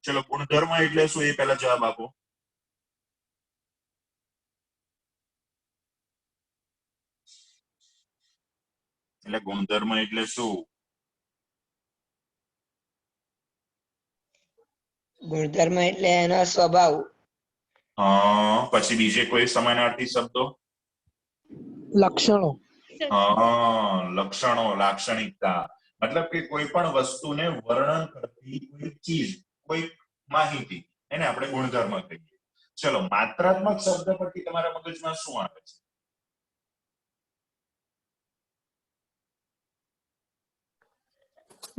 ચલો ગુણધર્મ એટલે શું એ પહેલા જવાબ આપો. એટલે ગુણધર્મ એટલે શું? ગુણધર્મ એટલે એનો સ્વભાવ. પછી બીજે કોઈ સમાનાર્થી શબ્દો? લક્ષણો. લક્ષણો, લાક્ષણિકતા, મતલબ કે કોઈ પણ વસ્તુને વર્ણન કરતી કોઈ ચીજ, કોઈ માહિતી, એને આપણે ગુણધર્મ કહીએ. ચલો, માત્રાત્મક શબ્દ પરથી તમારા મગજમાં શું આવે છે?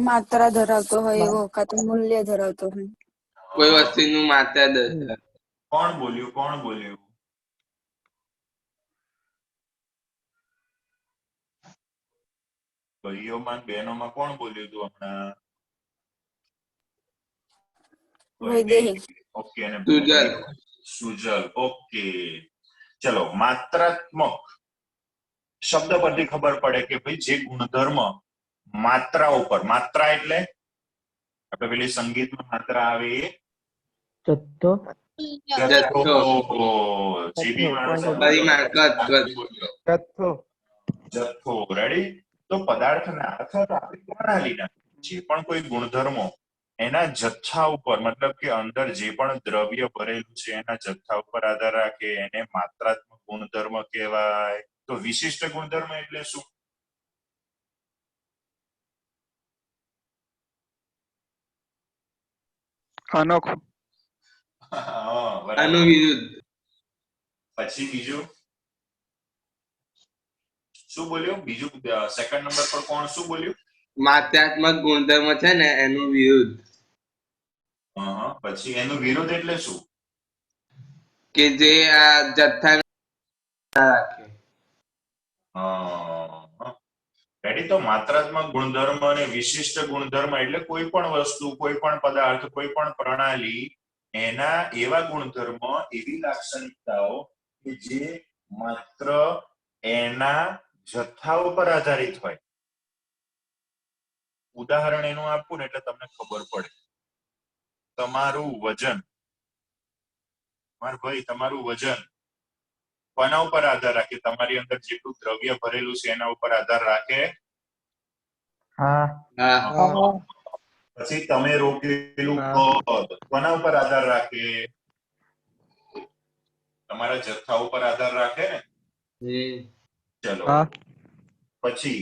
માત્રા ધરાવતો હોય એવો કાં તો મૂલ્ય ધરાવતો હોય. કોઈ વસ્તુનું માત્રા દર્શાવે. કોણ બોલ્યું? કોણ બોલ્યું? ભાઈઓમાં બહેનોમાં કોણ બોલ્યું હતું હમણાં? વૈદેહી. ઓકે. અને સુજલ. સુજલ. ઓકે. ચલો, માત્રાત્મક શબ્દ પરથી ખબર પડે કે ભાઈ જે ગુણધર્મ માત્રા ઉપર, માત્રા એટલે આપણે પેલી સંગીતમાં માત્રા આવે એ જથ્થો. જથ્થો. જે બી માણસ પરિમાણ, કદ. જથ્થો. જથ્થો. રેડી? તો પદાર્થના અથવા તો આપણી પ્રણાલીના જે પણ કોઈ ગુણધર્મો એના જથ્થા ઉપર, મતલબ કે અંદર જે પણ દ્રવ્ય ભરેલું છે એના જથ્થા ઉપર આધાર રાખે, એને માત્રાત્મક ગુણધર્મ કહેવાય. તો વિશિષ્ટ ગુણધર્મ એટલે શું? અનોખો. આનું વિરુદ્ધ. પછી બીજું શું બોલ્યું? બીજું સેકન્ડ નંબર પર કોણ શું બોલ્યું? માત્રાત્મક ગુણધર્મ છે ને એનું વિરુદ્ધ. પછી એનું વિરુદ્ધ એટલે શું? કે જે આ જથ્થા રાખે. રેડી? તો માત્રાત્મક ગુણધર્મ અને વિશિષ્ટ ગુણધર્મ એટલે કોઈ પણ વસ્તુ, કોઈ પણ પદાર્થ, કોઈ પણ પ્રણાલી, એના એવા ગુણધર્મ, એવી લાક્ષણિકતાઓ કે જે માત્ર એના જથ્થા ઉપર આધારિત હોય. ઉદાહરણ એનું આપું ને એટલે તમને ખબર પડે. તમારું વજન, મારા ભાઈ, તમારું વજન કોના ઉપર આધાર રાખે? તમારી અંદર જેટલું દ્રવ્ય ભરેલું છે એના ઉપર આધાર રાખે. હા. પછી તમે રોકેલું કદ કોના ઉપર આધાર રાખે? તમારા જથ્થા ઉપર આધાર રાખે ને. ચલો, પછી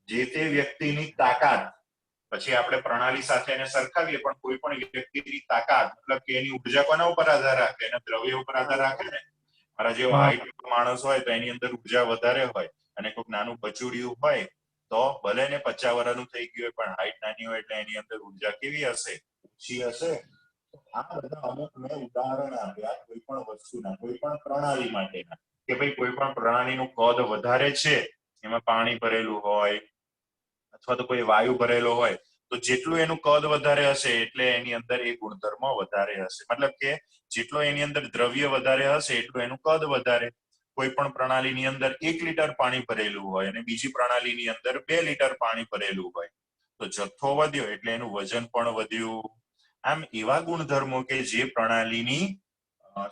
જે તે વ્યક્તિની તાકાત, પછી આપણે પ્રણાલી સાથે એને સરખાવીએ, પણ કોઈ પણ વ્યક્તિની તાકાત, મતલબ કે એની ઉર્જા કોના ઉપર આધાર રાખે? એના દ્રવ્ય ઉપર આધાર રાખે ને. મારા જેવો હાઈટ માણસ હોય તો એની અંદર ઉર્જા વધારે હોય, અને કોઈક નાનું બચુડિયું હોય તો ભલે ને 50 વર્ષનું થઈ ગયું હોય પણ હાઈટ નાની હોય એટલે એની અંદર ઉર્જા કેવી હશે? ઓછી હશે. આ બધા અમુક મેં ઉદાહરણ આપ્યા કોઈ પણ વસ્તુના, કોઈ પણ પ્રણાલી માટેના, કે ભાઈ કોઈ પણ પ્રણાલીનું કદ વધારે છે, એમાં પાણી ભરેલું હોય અથવા તો કોઈ વાયુ ભરેલો હોય, તો જેટલું એનું કદ વધારે હશે એટલે એની અંદર એ ગુણધર્મ વધારે હશે. મતલબ કે જેટલો એની અંદર દ્રવ્ય વધારે હશે એટલું એનું કદ વધારે. કોઈ પણ પ્રણાલીની અંદર 1 લીટર પાણી ભરેલું હોય અને બીજી પ્રણાલીની અંદર 2 લીટર પાણી ભરેલું હોય, તો જથ્થો વધ્યો એટલે એનું વજન પણ વધ્યું. આમ એવા ગુણધર્મો કે જે પ્રણાલીની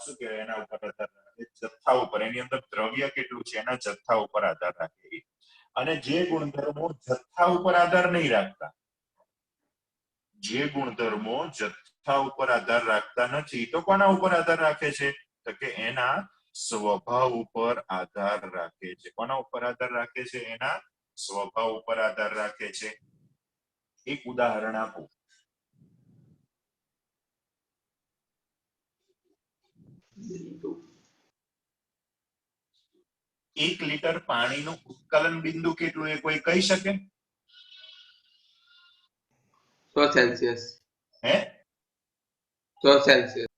શું કહેવાય એના ઉપર આધાર રાખે, જથ્થા ઉપર, એની અંદર દ્રવ્ય કેટલું છે એના જથ્થા ઉપર આધાર રાખે. અને જે ગુણધર્મો જથ્થા ઉપર આધાર નહીં રાખતા, જે ગુણધર્મો જથ્થા ઉપર આધાર રાખતા નથી, તો કોના ઉપર આધાર રાખે છે? તો કે એના સ્વભાવ ઉપર આધાર રાખે છે. કોના ઉપર આધાર રાખે છે? એના સ્વભાવ ઉપર આધાર રાખે છે. એક ઉદાહરણ આપું. એક લીટર પાણીનું ઉત્કલન બિંદુ કેટલું એ કોઈ કહી શકે? 100 સેલ્સિયસ. હે? 100 સેલ્સિયસ.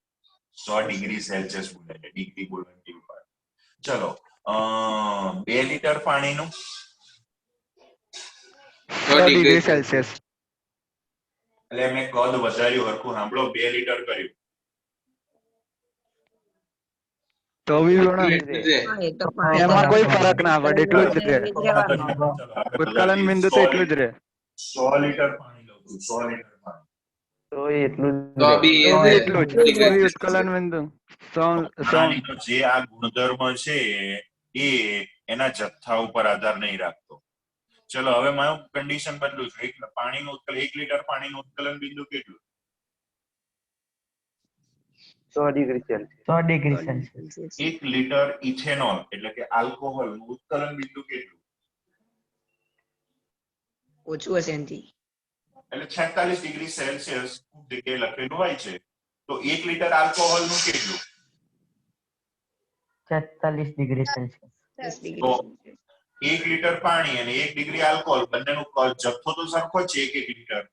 100 ડિગ્રી સેલ્સિયસ બોલે છે, ડિગ્રી બોલવાની. ચલો, 2 લીટર પાણીનું 100 ડિગ્રી સેલ્સિયસ. એટલે મેં કદ વધાર્યું, હરખું સાંભળો, 2 લીટર કર્યું. તો એમાં કોઈ ફરક ના પડે, એટલું જ રહે. ઉત્કલન બિંદુ તો એટલું જ રહે. 100 લીટર પાણી લઉં છું, 100 લીટર પાણી. તો એટલું તો બી એટલું જ. ઉત્કલન બિંદુ પાણીનો જે આ ગુણધર્મ છે એ એના જથ્થા ઉપર આધાર નહીં રાખતો. ચલો હવે મારું કન્ડિશન બદલું છું. પાણીનું ઉત્કલન 1 લીટર પાણીનું ઉત્કલન બિંદુ કેટલું? 100 degree Celsius. 100 degree Celsius. 1 litre ethanol એટલે કે આલ્કોહોલ નું ઉત્કલન બિંદુ કેટલું? ઓછું હશે એનાથી. એટલે 46 ડિગ્રી સેલ્સિયસ જગ્યાએ લખેલું હોય છે. તો 1 લીટર આલ્કોહોલ નું કેટલું? 46 ડિગ્રી સેલ્સિયસ. 10 તો ડિગ્રી સેલ્સિયસ. 1 લીટર પાણી અને 1 ડિગ્રી આલ્કોહોલ બંનેનો જથ્થો તો સરખો જ છે, 1 લીટર.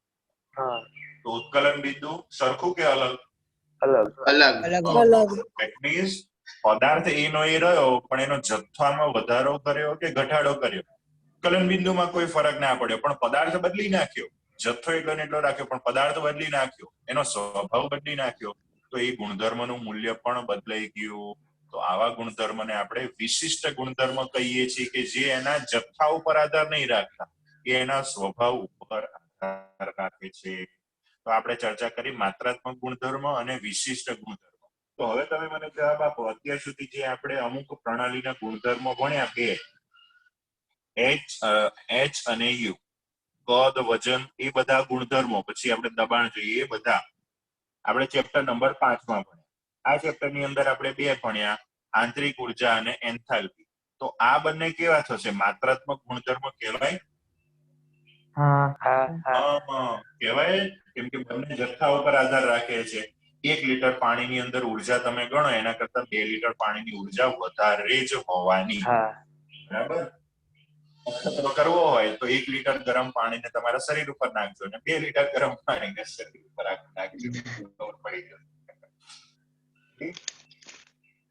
હા, તો ઉત્કલન બિંદુ સરખું કે અલગ? અલગ. અલગ. અલગ અલગ. That means પદાર્થ એનો એ રહ્યો પણ એનો જથ્થામાં વધારો કર્યો કે ઘટાડો કર્યો, ઉત્કલન બિંદુમાં કોઈ ફરક ના પડ્યો, પણ પદાર્થ બદલી નાખ્યો. જથ્થો એટલો ને એટલો રાખ્યો પણ પદાર્થ બદલી નાખ્યો, એનો સ્વભાવ બદલી નાખ્યો, તો એ ગુણધર્મનું મૂલ્ય પણ બદલાઈ ગયું. તો આવા ગુણધર્મને આપણે વિશિષ્ટ ગુણધર્મ કહીએ છીએ કે જે એના જથ્થા ઉપર આધાર નહીં રાખતા, એ એના સ્વભાવ ઉપર આધાર રાખે છે. તો આપણે ચર્ચા કરી માત્રાત્મક ગુણધર્મ અને વિશિષ્ટ ગુણધર્મ. તો હવે તમે મને જવાબ આપો, અત્યાર સુધી જે આપણે અમુક પ્રણાલીના ગુણધર્મો ભણ્યા બે, એચ અને યુ, કદ, વજન, એ બધા ગુણધર્મો, પછી આપણે દબાણ જોઈએ, એ બધા આપણે ચેપ્ટર નંબર 5 માં ભણ્યા. આ ચેપ્ટર ની અંદર આપણે બે ભણ્યા, આંતરિક ઉર્જા અને એન્થાલ્પી. તો આ બંને કેવા થશે? માત્રાત્મક ગુણધર્મ કહેવાય? કહેવાય, કેમ કે બંને જથ્થા ઉપર આધાર રાખે છે. 1 લીટર પાણીની અંદર ઉર્જા તમે ગણો એના કરતા 2 લીટર પાણીની ઉર્જા વધારે જ હોવાની. બરાબર? તો કરવો હોય તો 1 લીટર ગરમ પાણીને તમારા શરીર ઉપર નાખજો અને 2 લીટર ગરમ પાણીને શરીર ઉપર નાખજો. ખબર પડી જશે.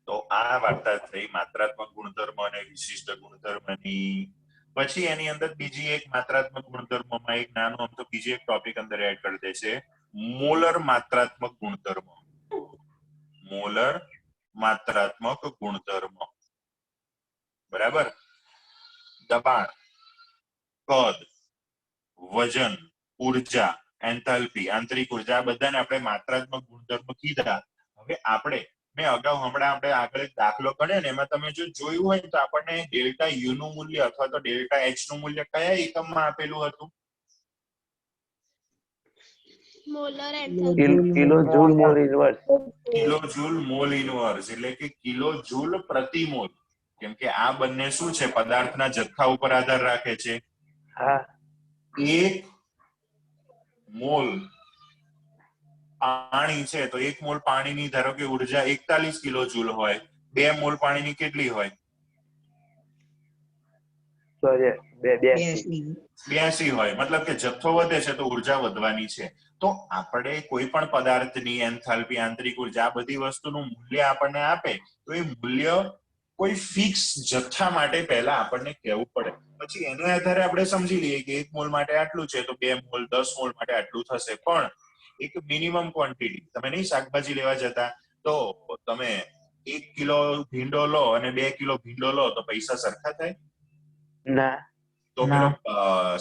તો આ વાર્તા થઈ માત્રાત્મક ગુણધર્મ અને વિશિષ્ટ ગુણધર્મની. પછી એની અંદર બીજી એક માત્રાત્મક ગુણધર્મમાં એક નાનો આમ તો બીજી એક ટોપિક અંદર એડ કરી દે છે, મોલર માત્રાત્મક ગુણધર્મ. મોલર માત્રાત્મક ગુણધર્મ. બરાબર? દબાણ, કદ, વજન, ઉર્જા, એન્થાલ્પી, આંતરિક ઉર્જા, બધાને આપણે માત્રાત્મક ગુણધર્મ કીધા. હવે મેં અગાઉ હમણાં આપણે આગળ એક દાખલો ગણ્યો ને એમાં તમે જો જોયું હોય તો આપણને ડેલ્ટા યુ નું મૂલ્ય અથવા તો ડેલ્ટા એચ નું મૂલ્ય કયા એકમમાં આપેલું હતું? Molar kilo joule mall inverse. Kilo joule mall inverse એટલે કે કિલો જૂલ પ્રતિ મોલ. કેમ કે આ બંને શું છે? પદાર્થના જથ્થા ઉપર આધાર રાખે છે. હા, 1 મોલ પાણી છે તો 1 મોલ પાણીની ધારો કે ઉર્જા 41 કિલો જૂલ હોય, 2 મોલ પાણીની કેટલી હોય? 82 હોય. મતલબ કે જથ્થો વધે છે તો ઉર્જા વધવાની છે. તો આપણે કોઈ પણ પદાર્થની એન્થાલ્પી, આંતરિક ઉર્જા, આ બધી વસ્તુનું મૂલ્ય આપણને આપે તો એ મૂલ્ય કોઈ ફિક્સ જથ્થા માટે પહેલા આપણને કહેવું પડે. પછી એના આધારે આપણે સમજી લઈએ કે 1 મોલ માટે આટલું છે તો 2 મોલ, 10 મોલ માટે આટલું થશે. પણ એક મિનિમમ ક્વોન્ટિટી, તમે નહીં શાકભાજી લેવા જતા તો તમે 1 કિલો ભીંડો લો અને 2 કિલો ભીંડો લો તો પૈસા સરખા થાય? ના. તો પેલો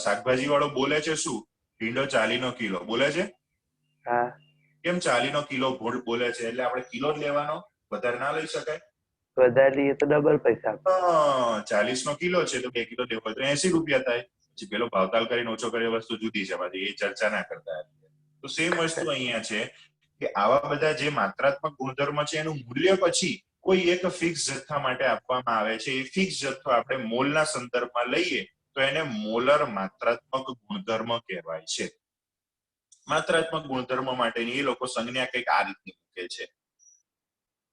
શાકભાજી વાળો બોલે છે શું? ભીંડો 40 કિલો બોલે છે. હા. કેમ 40 કિલો બોલે છે? એટલે આપણે કિલો જ લેવાનો, વધારે ના લઈ શકાય? વધારે લઈએ તો ડબલ પૈસા. 40 કિલો છે તો 2 કિલો લેવો હોય તો 80 રૂપિયા થાય. પછી પેલો ભાવતાલ કરીને ઓછો કરે વસ્તુ જુદી છે, પાછી એ ચર્ચા ના કરતા. તો સેમ વસ્તુ અહીંયા છે કે આવા બધા જે માત્રાત્મક ગુણધર્મ છે એનું મૂલ્ય પછી કોઈ એક ફિક્સ જથ્થા માટે આપવામાં આવે છે. એ ફિક્સ જથ્થો આપણે મોલના સંદર્ભમાં લઈએ તો એને મોલર માત્રાત્મક ગુણધર્મ કહેવાય છે. માત્રાત્મક ગુણધર્મ માટેની એ લોકો સંજ્ઞા કંઈક આ રીતની મૂકે છે.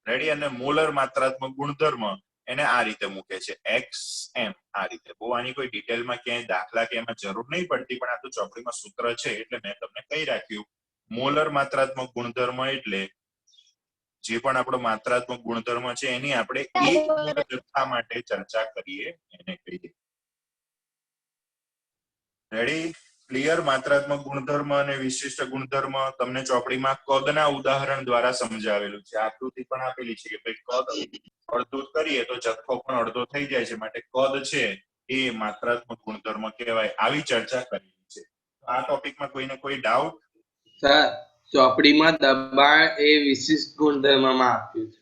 રેડી? અને મોલર માત્રાત્મક ગુણધર્મ એને આ રીતે મૂકે છે, XM. આ રીતે. બહુ આની કોઈ ડિટેલમાં ક્યાંય દાખલા કે એમાં જરૂર નહીં પડતી, પણ આ તો ચોપડીમાં સૂત્ર છે એટલે મેં તમને કહી રાખ્યું. મોલર માત્રાત્મક ગુણધર્મ એટલે જે પણ આપણો માત્રાત્મક ગુણધર્મ છે એની આપણે એક મોલ જથ્થા માટે ચર્ચા કરીએ એને કહીએ. રેડી? ક્લિયર? માત્રાત્મક ગુણધર્મ અને વિશિષ્ટ ગુણધર્મ તમને ચોપડીમાં કદના ઉદાહરણ દ્વારા સમજાવેલું છે. આકૃતિ પણ આપેલી છે કે ભાઈ કદ અડધું કરીએ તો જથ્થો પણ અડધો થઈ જાય છે, માટે કદ છે એ માત્રાત્મક ગુણધર્મ કહેવાય. આવી ચર્ચા કરેલી છે. આ ટોપિકમાં કોઈને કોઈ ડાઉટ? સર, ચોપડીમાં દબાણ એ વિશિષ્ટ ગુણધર્મમાં આપ્યું છે.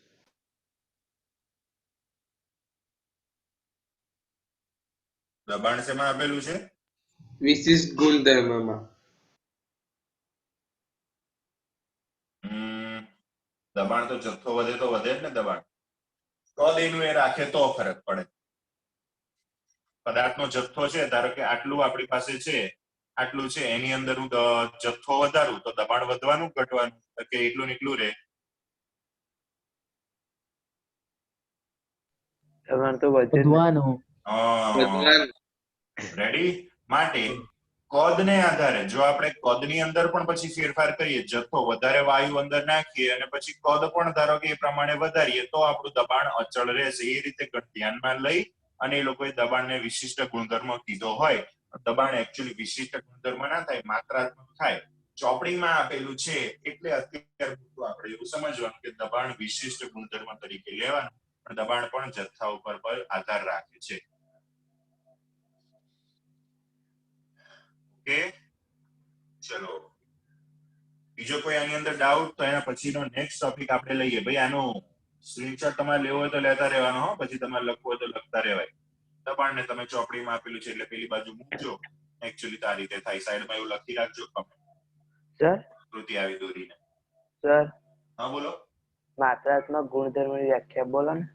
દબાણ શેમાં આપેલું છે? વિશિષ્ટ ગુણધર્મમાં. દબાણ તો જથ્થો વધે તો વધે જ ને દબાણ. કદ એનું એ રાખે તો ફરક પડે. પદાર્થનો જથ્થો છે, ધારો કે આટલું આપણી પાસે છે, આટલું છે, એની અંદર હું જથ્થો વધારું તો દબાણ વધવાનું ઘટવાનું કે એટલું ને એટલું રહે? દબાણ તો વધે જ ને. વધવાનું. વધવાનું. રેડી? માટે કદને આધારે જો આપણે કદની અંદર પણ પછી ફેરફાર કરીએ, જથ્થો વધારે વાયુ અંદર નાખીએ અને પછી કદ પણ ધારો કે એ પ્રમાણે વધારીએ તો આપણું દબાણ અચળ રહેશે. એ રીતે ધ્યાનમાં લઈ અને એ લોકોએ દબાણને વિશિષ્ટ ગુણધર્મ કીધો હોય. દબાણ એકચ્યુઅલી વિશિષ્ટ ગુણધર્મ ના થાય, માત્રાત્મક થાય. ચોપડીમાં આપેલું છે એટલે અત્યારે આપણે એવું સમજવાનું કે દબાણ વિશિષ્ટ ગુણધર્મ તરીકે લેવાનું, પણ દબાણ પણ જથ્થા ઉપર આધાર રાખે છે. ઓકે, ચલો બીજો કોઈ આની અંદર ડાઉટ? તો એના પછીનો નેક્સ્ટ ટોપિક આપણે લઈએ. ભાઈ આનો સ્ક્રીનશોટ તમારે લેવો હોય તો લેતા રહેવાનો હો, પછી તમારે લખવું હોય તો લખતા રહેવાય. દબાણને તમે ચોપડીમાં આપેલું છે એટલે પેલી બાજુ મૂકજો. એકચ્યુઅલી આ રીતે થાય, સાઈડમાં એવું લખી રાખજો સર કૃતિ આવી દોરીને. સર હા બોલો. માત્રાત્મક ગુણધર્મની વ્યાખ્યા બોલો ને.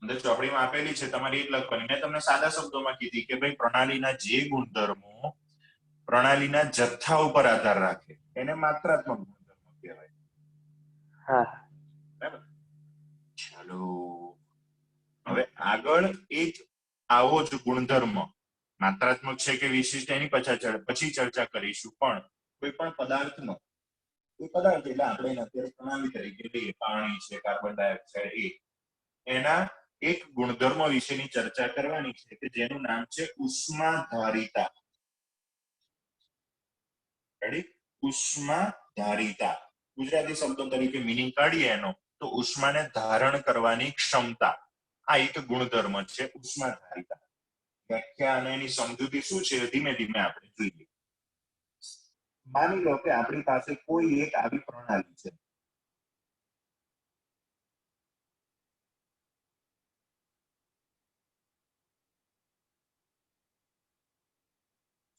અંદર ચોપડીમાં આપેલી છે, તમારે એ જ લખવાની. મેં તમને સાદા શબ્દોમાં કીધી કે ભાઈ પ્રણાલીના જે ગુણધર્મો પ્રણાલીના જથ્થા ઉપર આધાર રાખે એને માત્રાત્મક ગુણધર્મો કહેવાય. હા બરાબર. ચાલો હવે આગળ એક આવો જ ગુણધર્મ માત્રાત્મક છે કે વિશિષ્ટ એની પછી ચર્ચા કરીશું. પણ કોઈ પણ પદાર્થનો કોઈ પદાર્થ એટલે આપણે એને અત્યારે પ્રણાલી તરીકે લઈએ, પાણી છે, કાર્બન ડાયોક્સાઇડ, એના એક ગુણધર્મ વિશેની ચર્ચા કરવાની છે કે જેનું નામ છે ઉષ્માધારિતા. રેડી? ઉષ્માધારિતા ગુજરાતી શબ્દો તરીકે મીનિંગ કાઢીએ એનો તો ઉષ્માને ધારણ કરવાની ક્ષમતા. આ એક ગુણધર્મ છે ઉષ્માધારિતા. વ્યાખ્યા અને એની સમજૂતી શું છે ધીમે ધીમે આપણે જોઈએ. માની લો કે આપણી પાસે કોઈ એક આવી પ્રણાલી છે.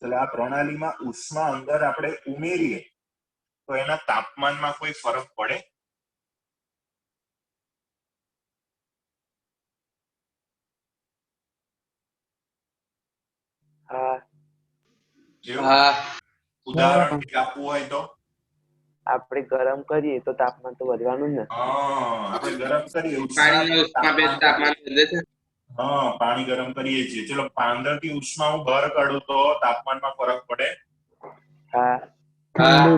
એટલે આ પ્રણાલીમાં ઉષ્મા અંદર આપણે ઉમેરીએ તો એના તાપમાનમાં કોઈ ફરક પડે? હા જેવું હા. ઉદાહરણ આપવું હોય તો આપણે ગરમ કરીએ તો તાપમાન તો વધવાનું જ ને. આપણે ગરમ કરીએ પાણીનું ઉષ્માભેદ તાપમાન વધે છે. પાણી ગરમ કરીએ છીએ. ચલો અંદર થી ઉષ્મા હું બહાર કાઢું તો તાપમાનમાં ફરક પડે? હા હા ઠંડુ.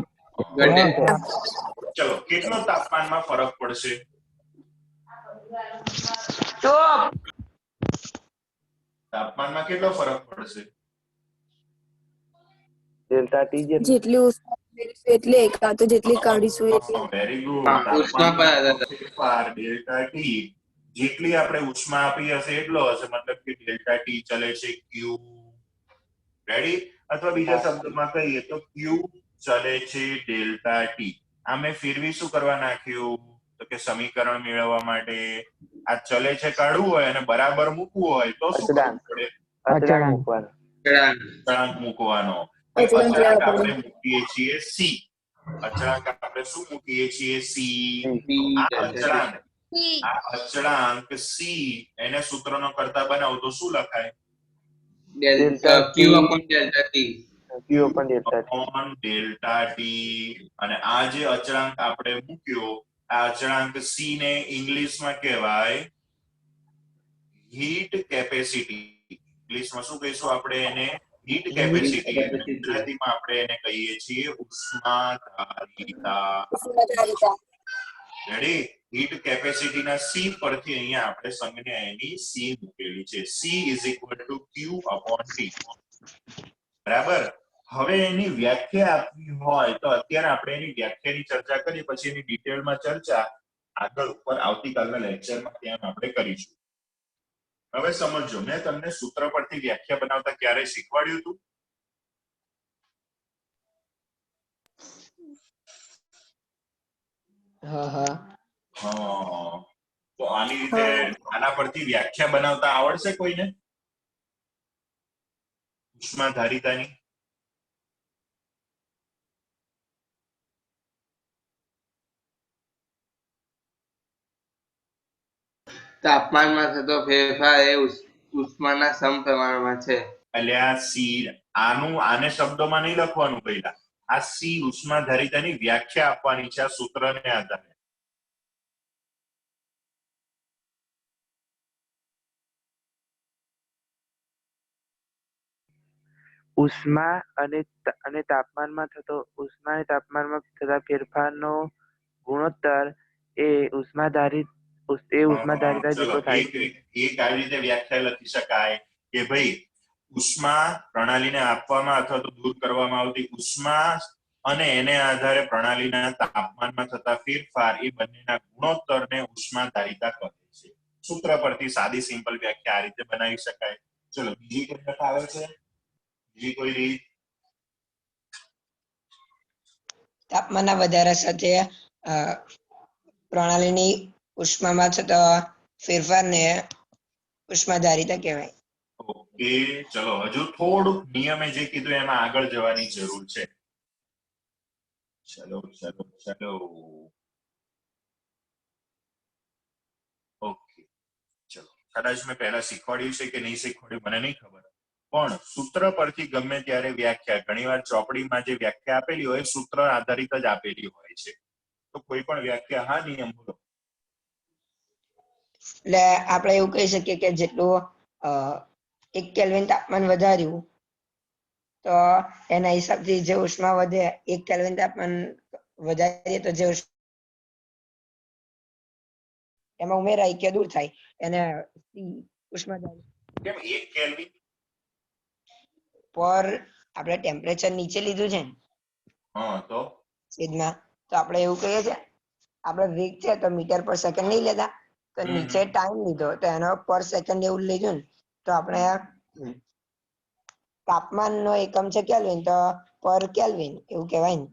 ઘટે. ચલો કેટલો તાપમાનમાં ફરક પડશે? તાપમાનમાં કેટલો ફરક પડશે? ડેલ્ટા ટી જેટલું. જેટલી ઉષ્મા મેળવીશું એટલે કાં તો જેટલી કાઢીશું એટલે. Very good. હા, ઉષ્મા પર આધાર રાખે. ફેરફાર ડેલ્ટા ટી જેટલી આપણે ઉષ્મા આપી હશે એટલો હશે, મતલબ કે ડેલ્ટા ટી ચલે છે ક્યુ. રેડી? અથવા બીજા શબ્દોમાં કહીએ તો ક્યુ ચલે છે ડેલ્ટા ટી. આ મેં ફેરવી શું કરવા નાખ્યું તો કે સમીકરણ મેળવવા માટે આ ચલે છે કાઢવું હોય અને બરાબર મૂકવું હોય તો શું કરવું પડે? અચળાંક મૂકવાનો. અચળાંક મૂકવાનો. અચળાંક અચળાંક લેવા આપણે પડે. મૂકીએ છીએ સી. અચળાંક આપણે શું મૂકીએ છીએ? સી. આ અચળાંક સી એને સૂત્રનો કરતા બનાવો તો શું લખાય? ક્યુ અપોન ડેલ્ટા ટી. ક્યુ પણ delta T. Upon delta T. અને આ જે અચળાંક આપણે મૂક્યો આ અચળાંક સી ને ઇંગ્લિશમાં કહેવાય હીટ કેપેસિટી. ઇંગ્લિશમાં શું કહીશું આપણે એને? Heat capacity. ગુજરાતીમાં આપણે એને કહીએ છીએ ઉષ્માધારિતા. ઉષ્માધારિતા. રેડી? હીટ કેપેસિટી ના સી પરથી અહીંયા આપણે સંજ્ઞા એની સી મૂકેલી છે. She is equal two Q upon T. બરાબર? હવે એની વ્યાખ્યા આપવી હોય તો અત્યારે આપણે એની વ્યાખ્યાની ચર્ચા કરી, પછી એની ડિટેલમાં ચર્ચા આગળ ઉપર આવતીકાલના લેક્ચરમાં ત્યાં આપણે કરીશું. હવે સમજો, મેં તમને સૂત્ર પરથી વ્યાખ્યા બનાવતા ક્યારે શીખવાડ્યું હતું? તો આની રીતે આના પરથી વ્યાખ્યા બનાવતા આવડશે કોઈને? ઉષ્માધારિતાની? તાપમાનમાં થતો ફેરફાર એ ઉષ્માના સમપ્રમાણમાં છે. એટલે આ સી, આને શબ્દોમાં નહીં લખવાનું પહેલા, આ સી ઉષ્માધારિતાની વ્યાખ્યા આપવાની છે આ સૂત્રને આધારે. ઉષ્મા અને તાપમાનમાં થતા ફેરફારનો ગુણોત્તર એ ઉષ્માધારિતા ચલો જેટલો થાય છે. એક આવી રીતે વ્યાખ્યા લખી શકાય કે ભાઈ ઉષ્મા પ્રણાલીને આપવામાં અથવા તો દૂર કરવામાં આવતી ઉષ્મા અને એને આધારે પ્રણાલીના તાપમાનમાં થતા ફેરફાર એ બંનેના ગુણોત્તરને ઉષ્માધારિતા કહે છે. સૂત્ર પરથી સાદી સિમ્પલ વ્યાખ્યા આ રીતે બનાવી શકાય. ચલો બીજી કઈ વાત આવે છે? બીજી કોઈ રીત? તાપમાનના વધારા સાથે પ્રણાલીની ઉષ્મામાં થતો ફેરફારને ઉષ્માધારિતા કહેવાય. ઓકે, ચલો હજુ થોડુંક નિયમે જે કીધું એમાં આગળ જવાની જરૂર છે. ચલો ઓકે, ચલો કદાચ મેં પહેલા શીખવાડ્યું છે કે નહીં શીખવાડ્યું મને નહીં ખબર, પણ સૂત્ર પરથી ગમે ત્યારે વ્યાખ્યા, ઘણીવાર ચોપડીમાં જે વ્યાખ્યા આપેલી હોય સૂત્ર આધારિત જ આપેલી હોય છે. તો કોઈ પણ વ્યાખ્યા, હા નિયમ બોલો. એટલે આપણે એવું કહી શકીએ કે જેટલું 1 કેલ્વિન તાપમાન વધાર્યું તો એના હિસાબથી જે ઉષ્મા વધે, 1 કેલ્વિન તાપમાન વધારીએ તો જે એમાં ઉમેરાય કે દૂર થાય એને ઉષ્માધારિતા. કેમ 1 કેલ્વિન? પર આપણે ટેમ્પરેચર નીચે લીધું છે ને હા, તો છેદમાં, તો આપણે એવું કહીએ છીએ, આપણે વેગ છે તો મીટર પર સેકન્ડ નહીં લેતા, તો નીચે ટાઈમ લીધો તો એનો પર સેકન્ડ એવું લીધું ને, તો આપણે તાપમાનનો એકમ છે કેલ્વિન, તો પર કેલ્વિન એવું કહેવાય ને,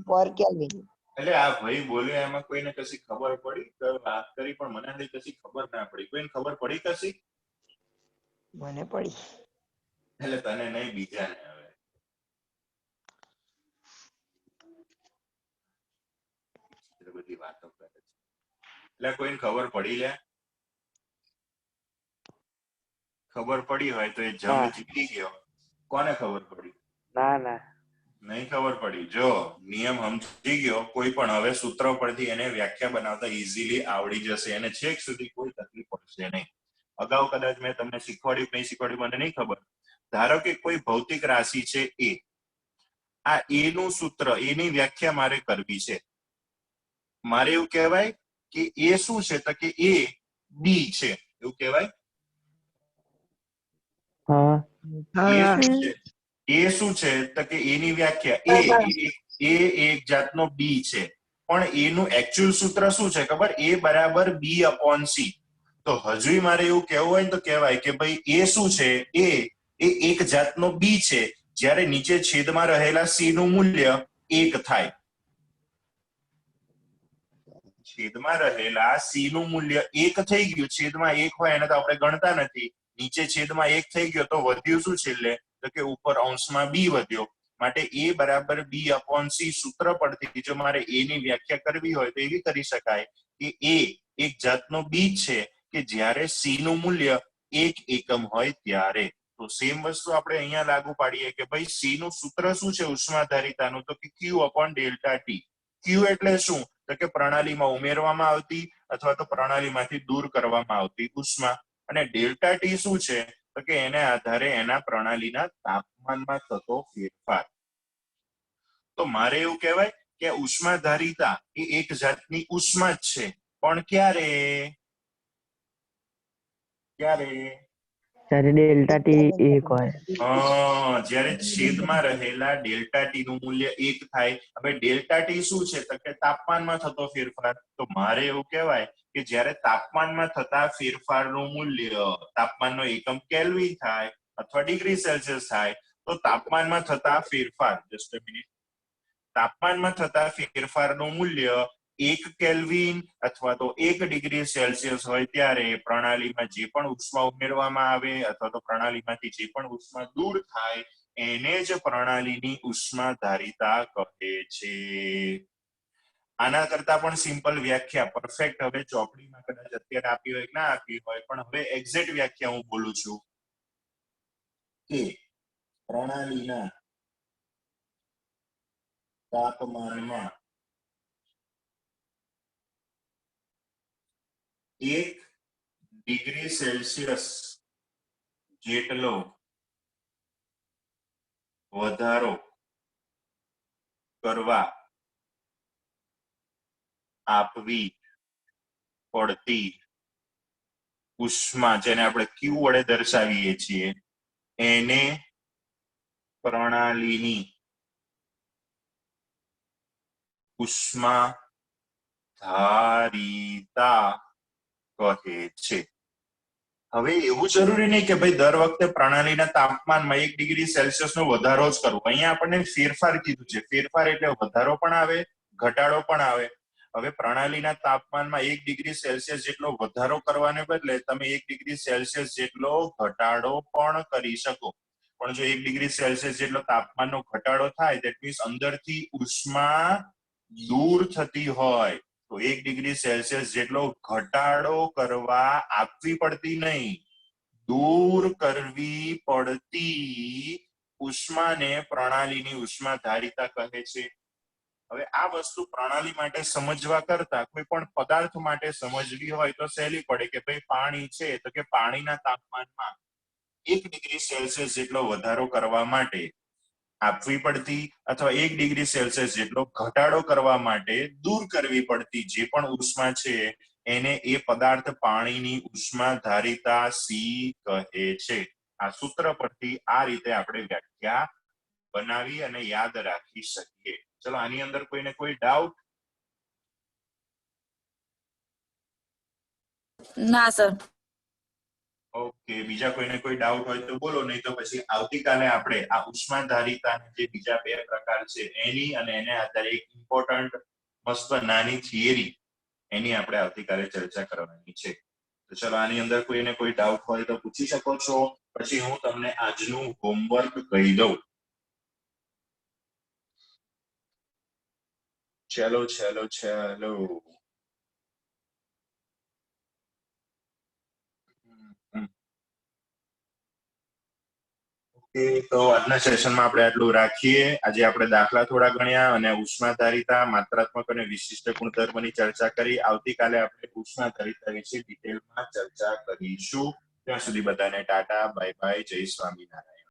પર કેલ્વિન. એટલે આ ભાઈ બોલ્યો એમાં કોઈને કશી ખબર પડી? તો વાત કરી પણ મને હજી કશી ખબર ના પડી. કોઈને ખબર પડી કશી? મને પડી. એટલે તને નહીં, બીજાને. હવે બધી વાતો કરે છે એટલે કોઈને ખબર પડી? લે ખબર પડી હોય તો એ જંગ જીતી ગયો. કોને ખબર પડી? ના નહીં ખબર પડી. જો નિયમ સમજી ગયો કોઈ પણ, હવે સૂત્ર પરથી એને વ્યાખ્યા બનાવતા ઈઝીલી આવડી જશે, એને છેક સુધી કોઈ તકલીફ પડશે નહીં. અગાઉ કદાચ મેં તમને શીખવાડ્યું નહીં શીખવાડ્યું મને નહીં ખબર. ધારો કે કોઈ ભૌતિક રાશિ છે એ, આ એ નું સૂત્ર, એની વ્યાખ્યા મારે કરવી છે. મારે એવું કહેવાય કે એ શું છે? તો કે એ બી છે, એવું કહેવાય. એ શું છે? તો કે એની વ્યાખ્યા એ એક જાતનો બી છે, પણ એનું એકચ્યુઅલ સૂત્ર શું છે ખબર? એ બરાબર બી અપોન સી. તો હજુ મારે એવું કહેવું હોય ને તો કહેવાય કે ભાઈ એ શું છે? એ એક જાતનો બી છે, જ્યારે નીચે છેદમાં રહેલા સી નું મૂલ્ય 1 થાય. છેદમાં રહેલા સી નું મૂલ્ય 1 થઈ ગયું. છેદમાં 1 હોય એને તો આપણે ગણતા નથી. નીચે છેદમાં 1 થઈ ગયો તો વધ્યું શું છેલ્લે? તો કે ઉપર અંશમાં બી વધ્યો. માટે એ બરાબર બી અપોન સી સૂત્ર પરથી જો મારે એ ની વ્યાખ્યા કરવી હોય તો એવી કરી શકાય કે એ એક જાતનો બી છે કે જ્યારે સી નું મૂલ્ય 1 એકમ હોય ત્યારે. તો સેમ વસ્તુ આપણે અહીંયા લાગુ પાડીએ કે ભાઈ સી નું સૂત્ર શું છે ઉષ્માધારિતાનું? તો કે ક્યુ અપોન ડેલ્ટા ટી. ક્યુ એટલે શું? તો કે પ્રણાલીમાં ઉમેરવામાં આવતી અથવા તો પ્રણાલીમાંથી દૂર કરવામાં આવતી ઉષ્મા. અને ડેલ્ટા ટી શું છે? તો કે એને આધારે એના પ્રણાલીના તાપમાનમાં થતો ફેરફાર. તો મારે એવું કહેવાય કે ઉષ્માધારિતા એ એક જાતની ઉષ્મા જ છે, પણ ક્યારે? જ્યારે ડેલ્ટા ટી 1 હોય. જ્યારે છેદમાં રહેલા ડેલ્ટા ટી નું મૂલ્ય 1 થાય. હવે ડેલ્ટા ટી શું છે? તો કે તાપમાનમાં થતો ફેરફાર. તો મારે એવું કહેવાય કે જ્યારે તાપમાનમાં થતા ફેરફારનું મૂલ્ય, તાપમાનનો એકમ કેલ્વિન થાય અથવા ડિગ્રી સેલ્સિયસ થાય, તો તાપમાનમાં થતા ફેરફાર, જસ્ટ અ મિનિટ, તાપમાનમાં થતા ફેરફારનું મૂલ્ય 1 કેલ્વિન અથવા તો 1 ડિગ્રી સેલ્સિયસ હોય ત્યારે પ્રણાલીમાં જે પણ ઉષ્મા ઉમેરવામાં આવે અથવા તો પ્રણાલીમાંથી જે પણ ઉષ્મા દૂર થાય એને જ પ્રણાલીની ઉષ્મા ધારિતા કહે છે. આના કરતા પણ સિમ્પલ વ્યાખ્યા પરફેક્ટ હવે ચોપડીમાં કદાચ અત્યારે આપી હોય કે ના આપી હોય, પણ હવે એક્ઝેક્ટ વ્યાખ્યા હું બોલું છું કે પ્રણાલીના તાપમાનમાં 1 ડિગ્રી સેલ્સિયસ જેટલો વધારો કરવા આપવી પડતી ઉષ્મા, જેને આપણે ક્યુ વડે દર્શાવીએ છીએ, એને પ્રણાલીની ઉષ્મા ધારિતા કહે છે. હવે એવું જરૂરી નહીં કે ભાઈ દર વખતે પ્રણાલીના તાપમાનમાં 1 ડિગ્રી સેલ્સિયસ નો વધારો જ કરવો. અહીંયા આપણને ફેરફાર કીધું છે. ફેરફાર એટલે વધારો પણ આવે, ઘટાડો પણ આવે. હવે પ્રણાલીના તાપમાનમાં 1 ડિગ્રી સેલ્સિયસ જેટલો વધારો કરવાને બદલે તમે 1 ડિગ્રી સેલ્સિયસ જેટલો ઘટાડો પણ કરી શકો. પણ જો 1 ડિગ્રી સેલ્સિયસ જેટલો તાપમાનનો ઘટાડો થાય, ધેટ મીન્સ અંદરથી ઉષ્મા દૂર થતી હોય, તો 1 ડિગ્રી સેલ્સિયસ જેટલો ઘટાડો કરવા આપવી પડતી નહીં, દૂર કરવી પડતી ઉષ્માને પ્રણાલીની ઉષ્મા ધારિતા કહે છે. હવે આ વસ્તુ પ્રણાલી માટે સમજવા કરતા કોઈ પણ પદાર્થ માટે સમજવી હોય તો સહેલી પડે કે ભાઈ પાણી છે તો કે પાણીના તાપમાનમાં 1 ડિગ્રી સેલ્સિયસ જેટલો વધારો કરવા માટે આપવી પડતી અથવા 1 ડિગ્રી સેલ્સિયસ જેટલો ઘટાડો કરવા માટે દૂર કરવી પડતી જે પણ ઉષ્મા છે એને એ પદાર્થ પાણીની ઉષ્મા ધારિતા સી કહે છે. આ સૂત્ર પરથી આ રીતે આપણે વ્યાખ્યા બનાવી અને યાદ રાખી શકીએ. ચલો આની અંદર કોઈને કોઈ ડાઉટ? ના સર. ઓકે, બીજા કોઈને કોઈ ડાઉટ હોય તો બોલો, નહીં તો પછી આવતીકાલે આપણે આ ઉષ્માધારિતાના જે બીજા 2 પ્રકાર છે એની અને એને આધારે એક ઇમ્પોર્ટન્ટ મસ્ત નાની થિયરી એની આપણે આવતીકાલે ચર્ચા કરવાની છે. તો ચલો આની અંદર કોઈને કોઈ ડાઉટ હોય તો પૂછી શકો છો. પછી હું તમને આજનું હોમવર્ક કહી દઉં. ચલો ચલો ચલો. તો આજના સેશનમાં આપણે આટલું રાખીએ. આજે આપણે દાખલા થોડા ગણ્યા અને ઉષ્માધારિતા, માત્રાત્મક અને વિશિષ્ટ ગુણધર્મની ચર્ચા કરી. આવતીકાલે આપણે ઉષ્માધારિતા વિશે ડિટેલમાં ચર્ચા કરીશું. ત્યાં સુધી બધાને ટાટા, બાય બાય, જય સ્વામિનારાયણ.